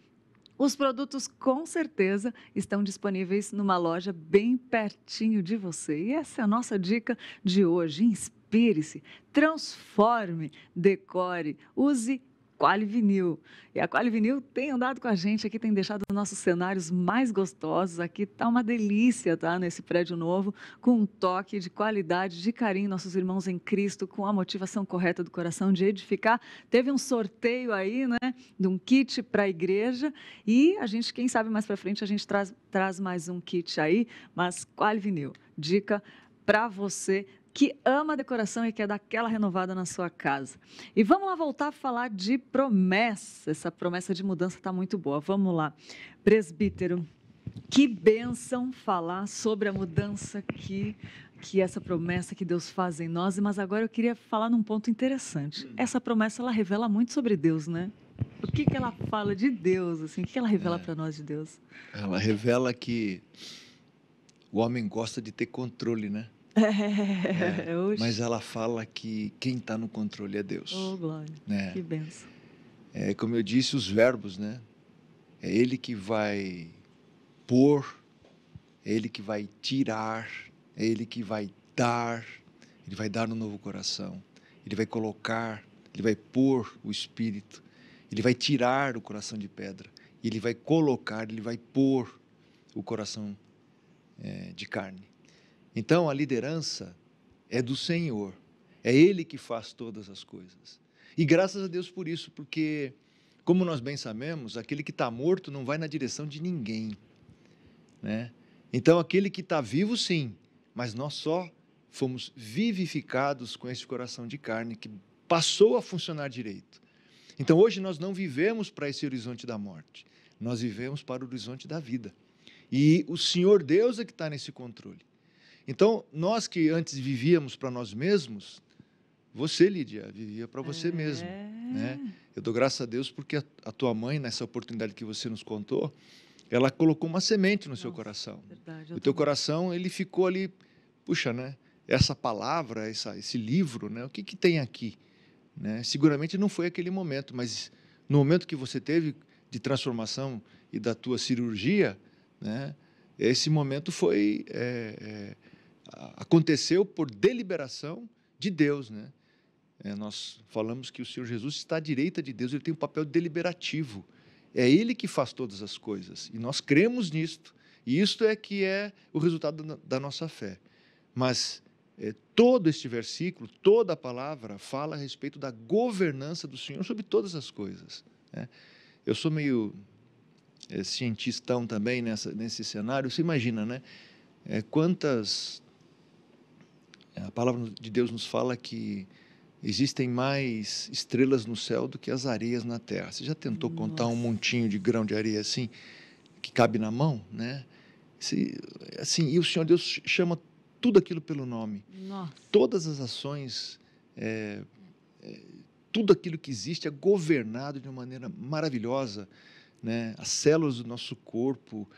Os produtos, com certeza, estão disponíveis numa loja bem pertinho de você. E essa é a nossa dica de hoje. Inspire-se, transforme, decore, use Quali-Vinil. E a Quali-Vinil tem andado com a gente aqui, tem deixado os nossos cenários mais gostosos. Aqui está uma delícia, tá? Nesse prédio novo, com um toque de qualidade, de carinho, nossos irmãos em Cristo, com a motivação correta do coração de edificar. Teve um sorteio aí, né? De um kit para a igreja. E a gente, quem sabe mais para frente, a gente traz mais um kit aí. Mas Quali-Vinil, dica para você que ama a decoração e quer dar aquela renovada na sua casa. E vamos lá voltar a falar de promessa. Essa promessa de mudança está muito boa. Vamos lá. Presbítero, que bênção falar sobre a mudança que essa promessa que Deus faz em nós. Mas agora eu queria falar num ponto interessante. Essa promessa, ela revela muito sobre Deus, né? O que ela fala de Deus, assim? O que ela revela para nós de Deus? Ela revela que o homem gosta de ter controle, né? Mas ela fala que quem está no controle é Deus. Oh, glória, né? Que bênção. Como eu disse, os verbos, né? É Ele que vai pôr, é Ele que vai tirar, é Ele que vai dar, Ele vai dar um novo coração, Ele vai colocar, Ele vai pôr o Espírito, Ele vai tirar o coração de pedra, Ele vai colocar, Ele vai pôr o coração de carne. Então, a liderança é do Senhor, é Ele que faz todas as coisas. E graças a Deus por isso, porque, como nós bem sabemos, aquele que está morto não vai na direção de ninguém, né? Então, aquele que está vivo, sim, mas nós só fomos vivificados com esse coração de carne que passou a funcionar direito. Então, hoje nós não vivemos para esse horizonte da morte, nós vivemos para o horizonte da vida. E o Senhor Deus é que está nesse controle. Então, nós que antes vivíamos para nós mesmos, você, Lídia, vivia para você mesmo, né? Eu dou graças a Deus porque a tua mãe, nessa oportunidade que você nos contou, ela colocou uma semente no seu coração. Verdade, o teu coração, ele ficou ali, puxa, né? Essa palavra, esse livro, né? O que tem aqui? Né? Seguramente não foi aquele momento, mas no momento que você teve de transformação e da tua cirurgia, né? Esse momento foi aconteceu por deliberação de Deus, né? Nós falamos que o Senhor Jesus está à direita de Deus, ele tem um papel deliberativo. É ele que faz todas as coisas, e nós cremos nisto, e isto é que é o resultado da nossa fé. Mas todo este versículo, toda a palavra, fala a respeito da governança do Senhor sobre todas as coisas, né? Eu sou meio cientistão também nesse cenário. Você imagina, né? A palavra de Deus nos fala que existem mais estrelas no céu do que as areias na terra. Você já tentou contar um montinho de grão de areia assim, que cabe na mão, né? Assim, e o Senhor Deus chama tudo aquilo pelo nome. Nossa. Todas as ações, tudo aquilo que existe é governado de uma maneira maravilhosa, né? As células do nosso corpo,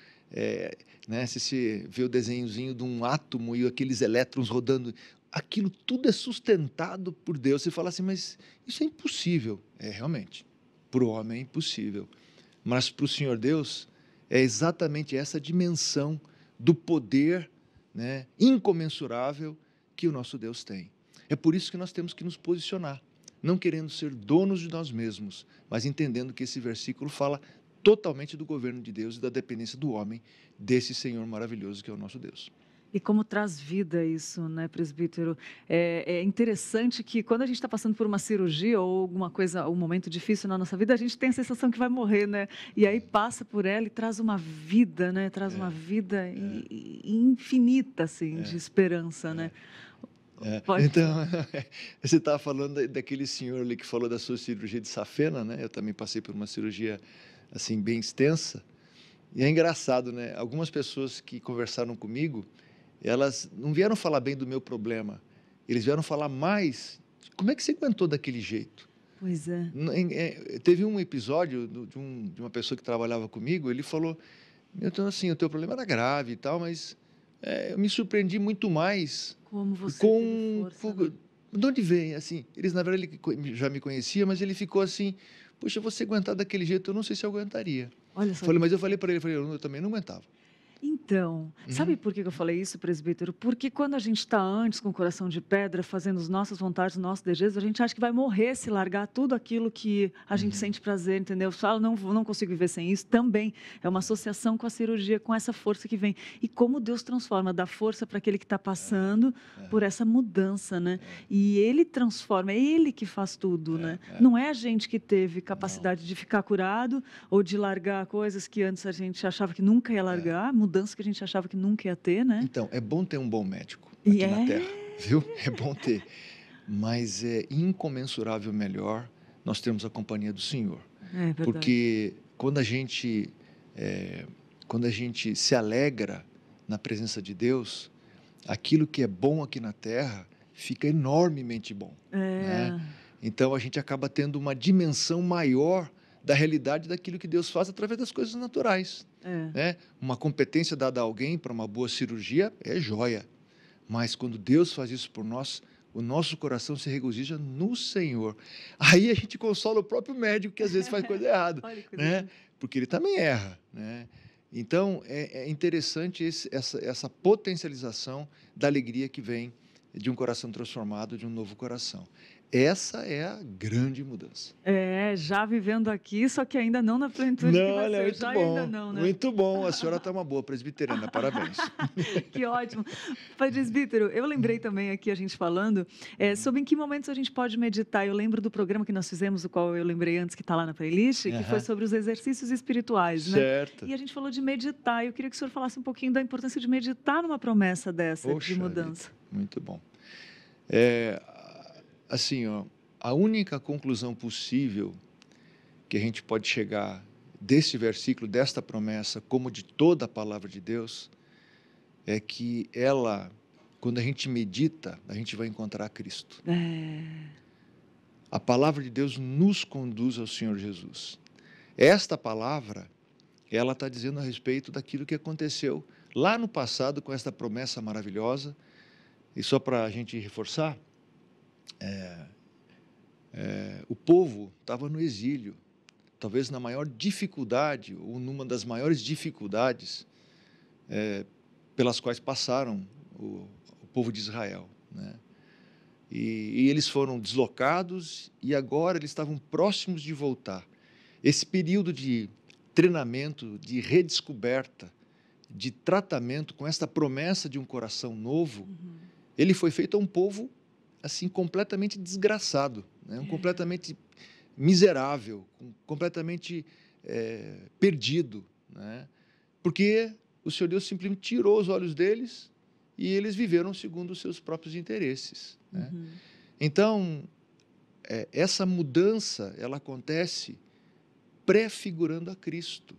né? Se você vê o desenhozinho de um átomo e aqueles elétrons rodando, aquilo tudo é sustentado por Deus. Você fala assim, mas isso é impossível. Realmente, para o homem é impossível. Mas para o Senhor Deus, é exatamente essa dimensão do poder, né, incomensurável que o nosso Deus tem. É por isso que nós temos que nos posicionar, não querendo ser donos de nós mesmos, mas entendendo que esse versículo fala totalmente do governo de Deus e da dependência do homem desse Senhor maravilhoso que é o nosso Deus. E como traz vida isso, né, presbítero? É interessante que quando a gente está passando por uma cirurgia ou alguma coisa, um momento difícil na nossa vida, a gente tem a sensação que vai morrer, né? E aí passa por ela e traz uma vida, né? Traz uma vida infinita, assim, de esperança, né? Então, você estava falando daquele senhor ali que falou da sua cirurgia de safena, né? Eu também passei por uma cirurgia, assim, bem extensa. E é engraçado, né? Algumas pessoas que conversaram comigo, elas não vieram falar bem do meu problema, eles vieram falar mais de como é que você aguentou daquele jeito. Pois é. Teve um episódio de uma pessoa que trabalhava comigo, ele falou, então assim, o teu problema era grave e tal, mas eu me surpreendi muito mais como você teve força, né? De onde vem, assim, eles na verdade ele já me conhecia, mas ele ficou assim, poxa, você aguentar daquele jeito, eu não sei se eu aguentaria. Olha só. Mas eu falei para ele, eu também não aguentava. Então, sabe por que eu falei isso, presbítero? Porque quando a gente está antes com o coração de pedra, fazendo as nossas vontades, os nossos desejos, a gente acha que vai morrer se largar tudo aquilo que a gente sente prazer, entendeu? Fala, não consigo viver sem isso. Também é uma associação com a cirurgia, com essa força que vem. E como Deus transforma, dá força para aquele que está passando por essa mudança, né? E Ele transforma, é Ele que faz tudo, né? Não é a gente que teve capacidade de ficar curado ou de largar coisas que antes a gente achava que nunca ia largar, mudança que a gente achava que nunca ia ter, né? Então, é bom ter um bom médico aqui na Terra, viu? É bom ter. Mas é incomensurável melhor nós termos a companhia do Senhor. É verdade. Porque quando a gente se alegra na presença de Deus, aquilo que é bom aqui na Terra fica enormemente bom. Né? Então, a gente acaba tendo uma dimensão maior da realidade daquilo que Deus faz através das coisas naturais. Né? Uma competência dada a alguém para uma boa cirurgia é joia, mas quando Deus faz isso por nós, o nosso coração se regozija no Senhor. Aí a gente consola o próprio médico que às vezes faz coisa errada, né? Porque ele também erra, né? Então é interessante essa potencialização da alegria que vem de um coração transformado, de um novo coração. Essa é a grande mudança. Já vivendo aqui, só que ainda não na plenitude que vai ser. Muito bom, ainda não, né? Muito bom. A senhora está uma boa presbiteriana, parabéns. Que ótimo. Presbítero, eu lembrei também aqui, a gente falando, sobre em que momentos a gente pode meditar. Eu lembro do programa que nós fizemos, o qual eu lembrei antes, que está lá na playlist, que foi sobre os exercícios espirituais, né? Certo. E a gente falou de meditar. Eu queria que o senhor falasse um pouquinho da importância de meditar numa promessa dessa, de mudança. Muito bom. Assim, a única conclusão possível que a gente pode chegar desse versículo, desta promessa, como de toda a palavra de Deus, é que quando a gente medita, a gente vai encontrar Cristo. A palavra de Deus nos conduz ao Senhor Jesus. Esta palavra, ela está dizendo a respeito daquilo que aconteceu lá no passado com esta promessa maravilhosa. E só para a gente reforçar, o povo estava no exílio, talvez na maior dificuldade, ou numa das maiores dificuldades pelas quais passaram o povo de Israel, né? E eles foram deslocados e agora eles estavam próximos de voltar. Esse período de treinamento, de redescoberta, de tratamento com esta promessa de um coração novo, ele foi feito a um povo assim completamente desgraçado, né? Completamente miserável, completamente perdido, né? Porque o Senhor Deus simplesmente tirou os olhos deles e eles viveram segundo os seus próprios interesses, né? Então, essa mudança, ela acontece prefigurando a Cristo,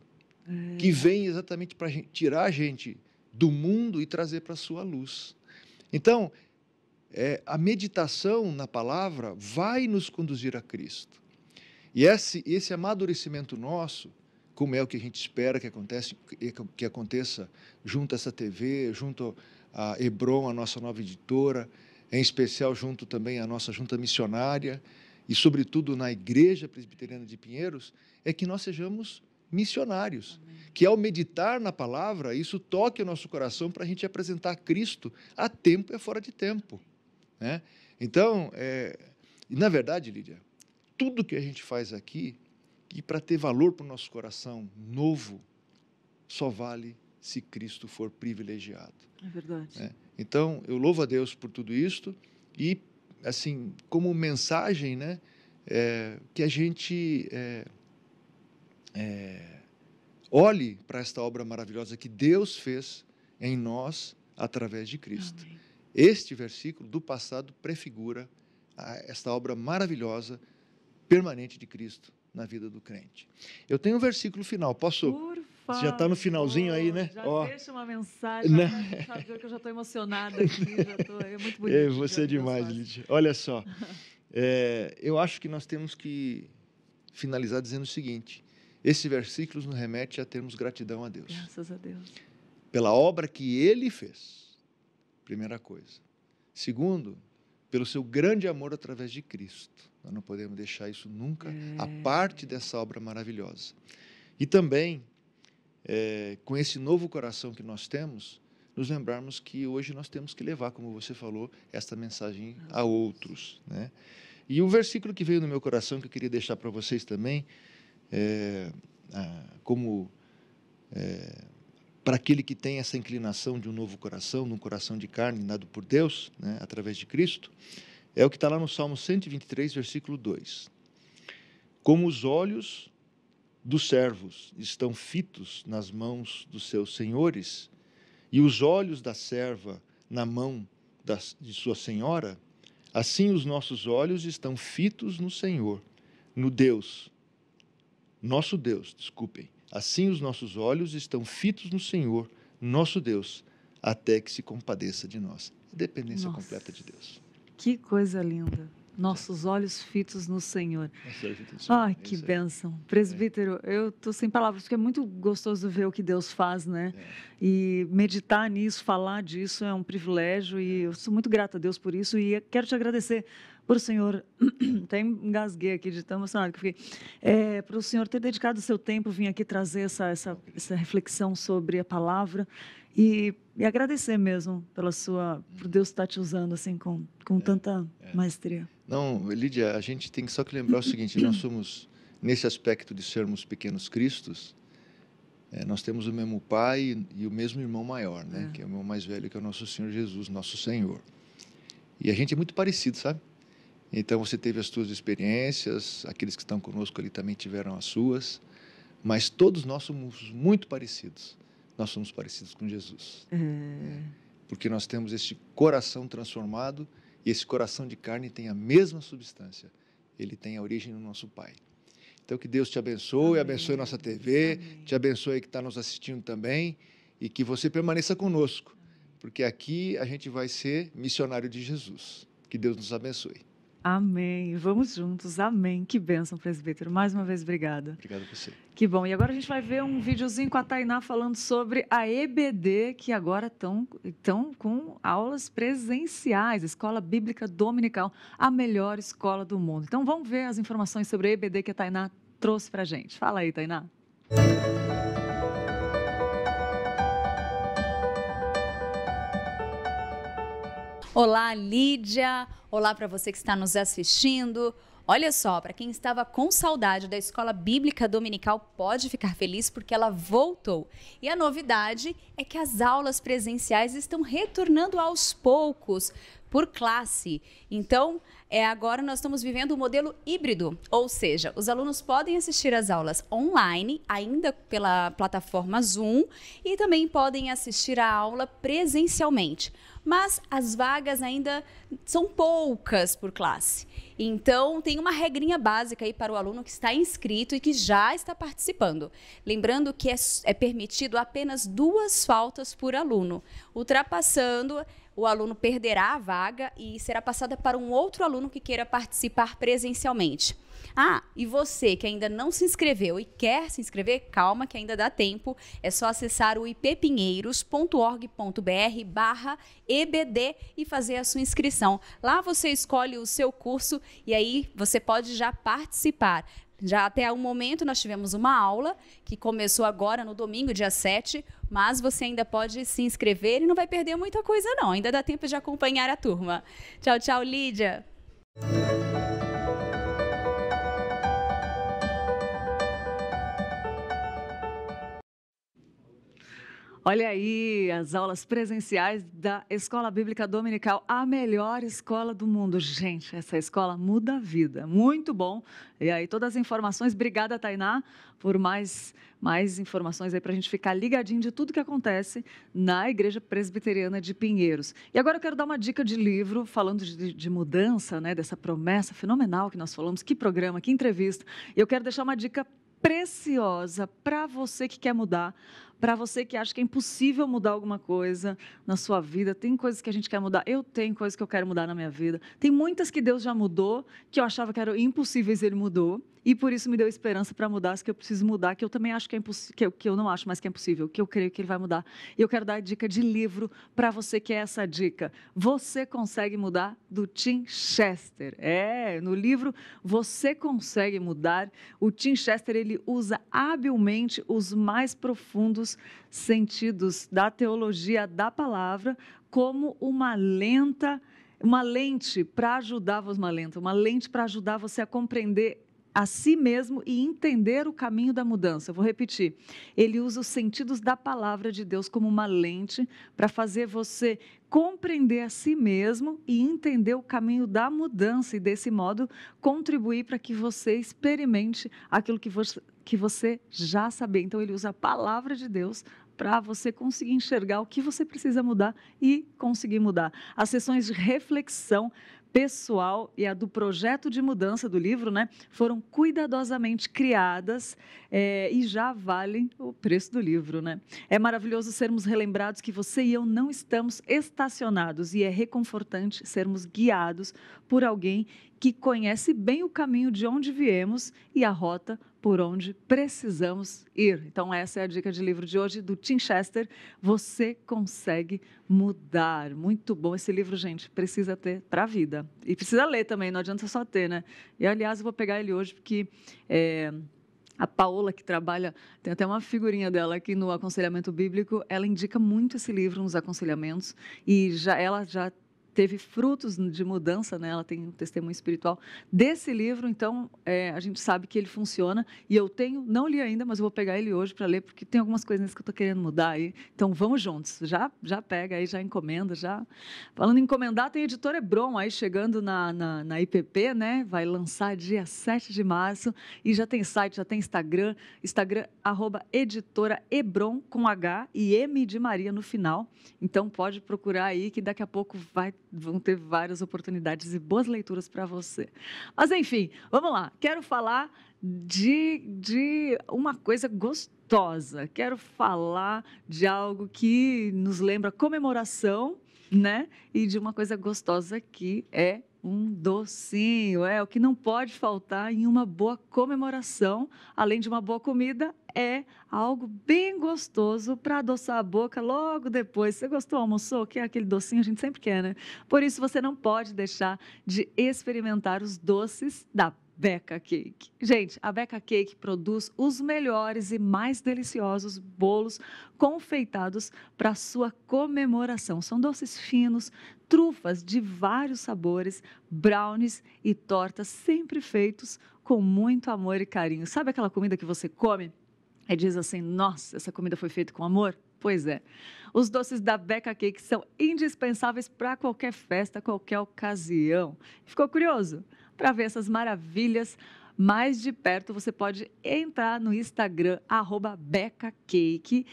que vem exatamente para tirar a gente do mundo e trazer para a sua luz. Então, a meditação na palavra vai nos conduzir a Cristo. E esse amadurecimento nosso, como é o que a gente espera que aconteça junto a essa TV, junto a Hebron, a nossa nova editora, em especial junto também à nossa junta missionária e, sobretudo, na Igreja Presbiteriana de Pinheiros, é que nós sejamos missionários. Amém. Que ao meditar na palavra, isso toque o nosso coração para a gente apresentar Cristo a tempo e fora de tempo, né? Então, na verdade, Lídia, tudo que a gente faz aqui, e para ter valor para o nosso coração novo, só vale se Cristo for privilegiado. É verdade. Então, eu louvo a Deus por tudo isto e, assim, como mensagem, né, que a gente olhe para esta obra maravilhosa que Deus fez em nós através de Cristo. Amém. Este versículo do passado prefigura esta obra maravilhosa, permanente de Cristo na vida do crente. Eu tenho um versículo final, posso? Por Você favor, já está no finalzinho aí, né? Já Ó, deixa uma mensagem, sabe que eu já estou emocionada aqui, é muito bonito. Você é demais, Lídia. Olha só, eu acho que nós temos que finalizar dizendo o seguinte: esse versículo nos remete a termos gratidão a Deus. Graças a Deus. Pela obra que Ele fez, primeira coisa. Segundo, pelo seu grande amor através de Cristo. Nós não podemos deixar isso nunca a parte dessa obra maravilhosa. E também, com esse novo coração que nós temos, nos lembrarmos que hoje nós temos que levar, como você falou, esta mensagem a outros, né? E o versículo que veio no meu coração, que eu queria deixar para vocês também, para aquele que tem essa inclinação de um novo coração, de um coração de carne dado por Deus, né, através de Cristo, é o que está lá no Salmo 123, versículo 2. Como os olhos dos servos estão fitos nas mãos dos seus senhores, e os olhos da serva na mão de sua senhora, assim os nossos olhos estão fitos no Senhor, no Deus, nosso Deus, desculpem. Assim os nossos olhos estão fitos no Senhor, nosso Deus, até que se compadeça de nós. Dependência completa de Deus. Que coisa linda. Nossos olhos fitos no Senhor. Ai, que bênção. Presbítero, eu estou sem palavras, porque é muito gostoso ver o que Deus faz, né? E meditar nisso, falar disso é um privilégio e eu sou muito grata a Deus por isso e quero te agradecer por o Senhor, até engasguei aqui de tão emocionado que fiquei, para o Senhor ter dedicado o seu tempo, vir aqui trazer essa reflexão sobre a palavra e agradecer mesmo por Deus estar te usando assim com tanta maestria. Não, Lídia, a gente tem só que lembrar o seguinte: nós somos, nesse aspecto de sermos pequenos cristos, nós temos o mesmo pai e o mesmo irmão maior, né? Que é o irmão mais velho, que é o nosso Senhor Jesus, nosso Senhor. E a gente é muito parecido, sabe? Então você teve as suas experiências, aqueles que estão conosco ali também tiveram as suas, mas todos nós somos muito parecidos. Nós somos parecidos com Jesus. Porque nós temos esse coração transformado e esse coração de carne tem a mesma substância. Ele tem a origem no nosso Pai. Então que Deus te abençoe, amém, abençoe nossa TV, amém, te abençoe que está nos assistindo também e que você permaneça conosco, porque aqui a gente vai ser missionário de Jesus. Que Deus nos abençoe. Amém. Vamos juntos. Amém. Que bênção, presbítero. Mais uma vez, obrigada. Obrigado a você. Que bom. E agora a gente vai ver um videozinho com a Tainá falando sobre a EBD, que agora estão com aulas presenciais, Escola Bíblica Dominical, a melhor escola do mundo. Então vamos ver as informações sobre a EBD que a Tainá trouxe para a gente. Fala aí, Tainá. Olá, Lídia. Olá para você que está nos assistindo. Olha só, para quem estava com saudade da Escola Bíblica Dominical, pode ficar feliz porque ela voltou. E a novidade é que as aulas presenciais estão retornando aos poucos, por classe. Então, agora nós estamos vivendo o modelo híbrido, ou seja, os alunos podem assistir às aulas online, ainda pela plataforma Zoom, e também podem assistir a aula presencialmente. Mas as vagas ainda são poucas por classe. Então, tem uma regrinha básica aí para o aluno que está inscrito e que já está participando. Lembrando que é permitido apenas 2 faltas por aluno. Ultrapassando, o aluno perderá a vaga e será passada para um outro aluno que queira participar presencialmente. Ah, e você que ainda não se inscreveu e quer se inscrever, calma que ainda dá tempo. É só acessar o ippinheiros.org.br/EBD e fazer a sua inscrição. Lá você escolhe o seu curso e aí você pode já participar. Já até o momento nós tivemos uma aula que começou agora no domingo, dia 7, mas você ainda pode se inscrever e não vai perder muita coisa não, ainda dá tempo de acompanhar a turma. Tchau, tchau, Lídia! Olha aí, as aulas presenciais da Escola Bíblica Dominical, a melhor escola do mundo. Gente, essa escola muda a vida, muito bom. E aí, todas as informações, obrigada, Tainá, por mais informações aí para a gente ficar ligadinho de tudo que acontece na Igreja Presbiteriana de Pinheiros. E agora eu quero dar uma dica de livro, falando de mudança, né, dessa promessa fenomenal que nós falamos, que programa, que entrevista. E eu quero deixar uma dica preciosa para você que quer mudar, para você que acha que é impossível mudar alguma coisa na sua vida. Tem coisas que a gente quer mudar, eu tenho coisas que eu quero mudar na minha vida. Tem muitas que Deus já mudou, que eu achava que eram impossíveis, Ele mudou. E por isso me deu esperança para mudar as que eu preciso mudar, que eu também acho que é impossível, que eu não acho mais que é impossível, que eu creio que Ele vai mudar. E eu quero dar a dica de livro para você que é essa dica. Você Consegue Mudar, do Tim Chester. No livro Você Consegue Mudar, o Tim Chester ele usa habilmente os mais profundos sentidos da teologia da palavra como uma lente para ajudar você a compreender a si mesmo e entender o caminho da mudança. Eu vou repetir. Ele usa os sentidos da palavra de Deus como uma lente para fazer você compreender a si mesmo e entender o caminho da mudança e, desse modo, contribuir para que você experimente aquilo que você já sabia. Então, ele usa a palavra de Deus para você conseguir enxergar o que você precisa mudar e conseguir mudar. As sessões de reflexão pessoal e a do projeto de mudança do livro, né, foram cuidadosamente criadas e já valem o preço do livro, né? É maravilhoso sermos relembrados que você e eu não estamos estacionados e é reconfortante sermos guiados por alguém que conhece bem o caminho de onde viemos e a rota por onde precisamos ir. Então, essa é a dica de livro de hoje, do Tim Chester, Você Consegue Mudar. Muito bom esse livro, gente, precisa ter para a vida. E precisa ler também, não adianta só ter, né? E, aliás, eu vou pegar ele hoje porque a Paola, que trabalha, tem até uma figurinha dela aqui no aconselhamento bíblico, ela indica muito esse livro nos aconselhamentos e ela já teve frutos de mudança, né? Ela tem um testemunho espiritual desse livro, então a gente sabe que ele funciona e eu não li ainda, mas eu vou pegar ele hoje para ler, porque tem algumas coisas que eu estou querendo mudar aí, então vamos juntos, já pega aí, já encomenda, já. Falando em encomendar, tem a Editora Hebron aí chegando na IPP, né? Vai lançar dia 7 de março e já tem site, já tem Instagram @Editora Hebron com H e M de Maria no final, então pode procurar aí que daqui a pouco vão ter várias oportunidades e boas leituras para você. Mas, enfim, vamos lá. Quero falar de uma coisa gostosa. Quero falar de algo que nos lembra comemoração, né? E de uma coisa gostosa que é um docinho. O que não pode faltar em uma boa comemoração, além de uma boa comida, é algo bem gostoso para adoçar a boca logo depois. Você gostou, almoçou? Quer aquele docinho? A gente sempre quer, né? Por isso, você não pode deixar de experimentar os doces da Beca Cake. Gente, a Beca Cake produz os melhores e mais deliciosos bolos confeitados para sua comemoração. São doces finos, trufas de vários sabores, brownies e tortas sempre feitos com muito amor e carinho. Sabe aquela comida que você come e diz assim, nossa, essa comida foi feita com amor? Pois é. Os doces da Beca Cake são indispensáveis para qualquer festa, qualquer ocasião. Ficou curioso? Para ver essas maravilhas mais de perto, você pode entrar no Instagram, @BecaCake.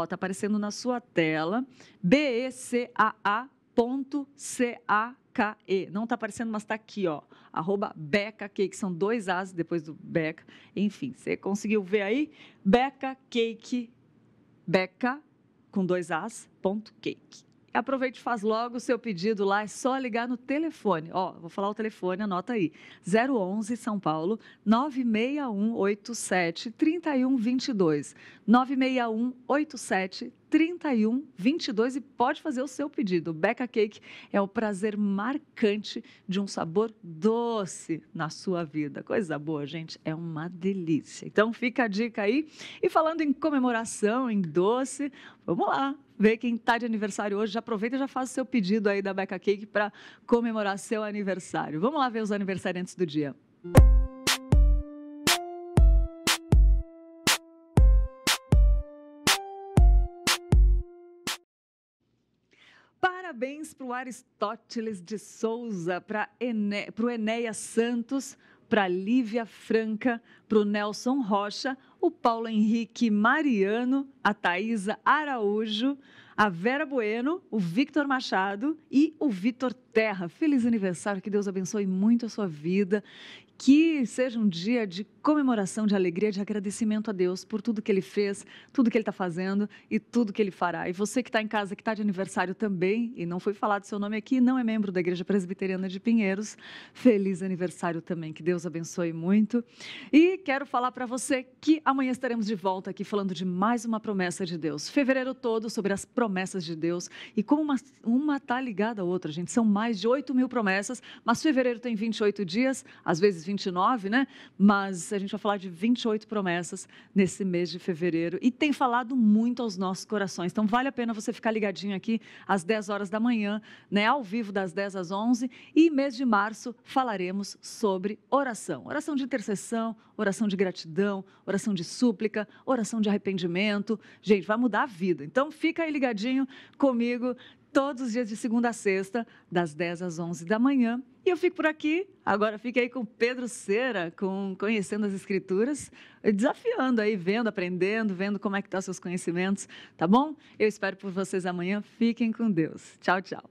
Tá aparecendo na sua tela, BECAA.CAKE. Não está aparecendo, mas está aqui, ó. @BecaCake, são 2 As depois do Beca. Enfim, você conseguiu ver aí? Beca Cake, Beca com 2 As, .cake. Aproveite e faz logo o seu pedido lá, é só ligar no telefone. Vou falar o telefone, anota aí. 011 São Paulo, 96187-3122. 96187-3122 e pode fazer o seu pedido. Beca Cake é o prazer marcante de um sabor doce na sua vida. Coisa boa, gente, é uma delícia. Então fica a dica aí. E falando em comemoração, em doce, vamos lá ver quem está de aniversário hoje. Já aproveita e já faz o seu pedido aí da Beca Cake para comemorar seu aniversário. Vamos lá ver os aniversariantes do dia. Parabéns para o Aristóteles de Souza, para o Enéas Santos, para a Lívia Franca, para o Nelson Rocha, o Paulo Henrique Mariano, a Thaisa Araújo, a Vera Bueno, o Victor Machado e o Vitor Terra. Feliz aniversário, que Deus abençoe muito a sua vida. Que seja um dia de comemoração, de alegria, de agradecimento a Deus por tudo que Ele fez, tudo que Ele está fazendo e tudo que Ele fará. E você que está em casa, que está de aniversário também, e não foi falado seu nome aqui, não é membro da Igreja Presbiteriana de Pinheiros, feliz aniversário também, que Deus abençoe muito. E quero falar para você que amanhã estaremos de volta aqui falando de mais uma promessa de Deus. Fevereiro todo sobre as promessas de Deus e como uma está ligada à outra, gente. São mais de 8.000 promessas, mas fevereiro tem 28 dias, às vezes 29, né? Mas a gente vai falar de 28 promessas nesse mês de fevereiro e tem falado muito aos nossos corações. Então, vale a pena você ficar ligadinho aqui às 10 horas da manhã, né? Ao vivo das 10 às 11. E mês de março falaremos sobre oração. Oração de intercessão, oração de gratidão, oração de súplica, oração de arrependimento. Gente, vai mudar a vida. Então, fica aí ligadinho comigo todos os dias de segunda a sexta, das 10 às 11 da manhã. E eu fico por aqui, agora fique aí com Pedro Cera, Conhecendo as Escrituras, desafiando aí, vendo, aprendendo, vendo como é que estão seus conhecimentos, tá bom? Eu espero por vocês amanhã, fiquem com Deus. Tchau, tchau.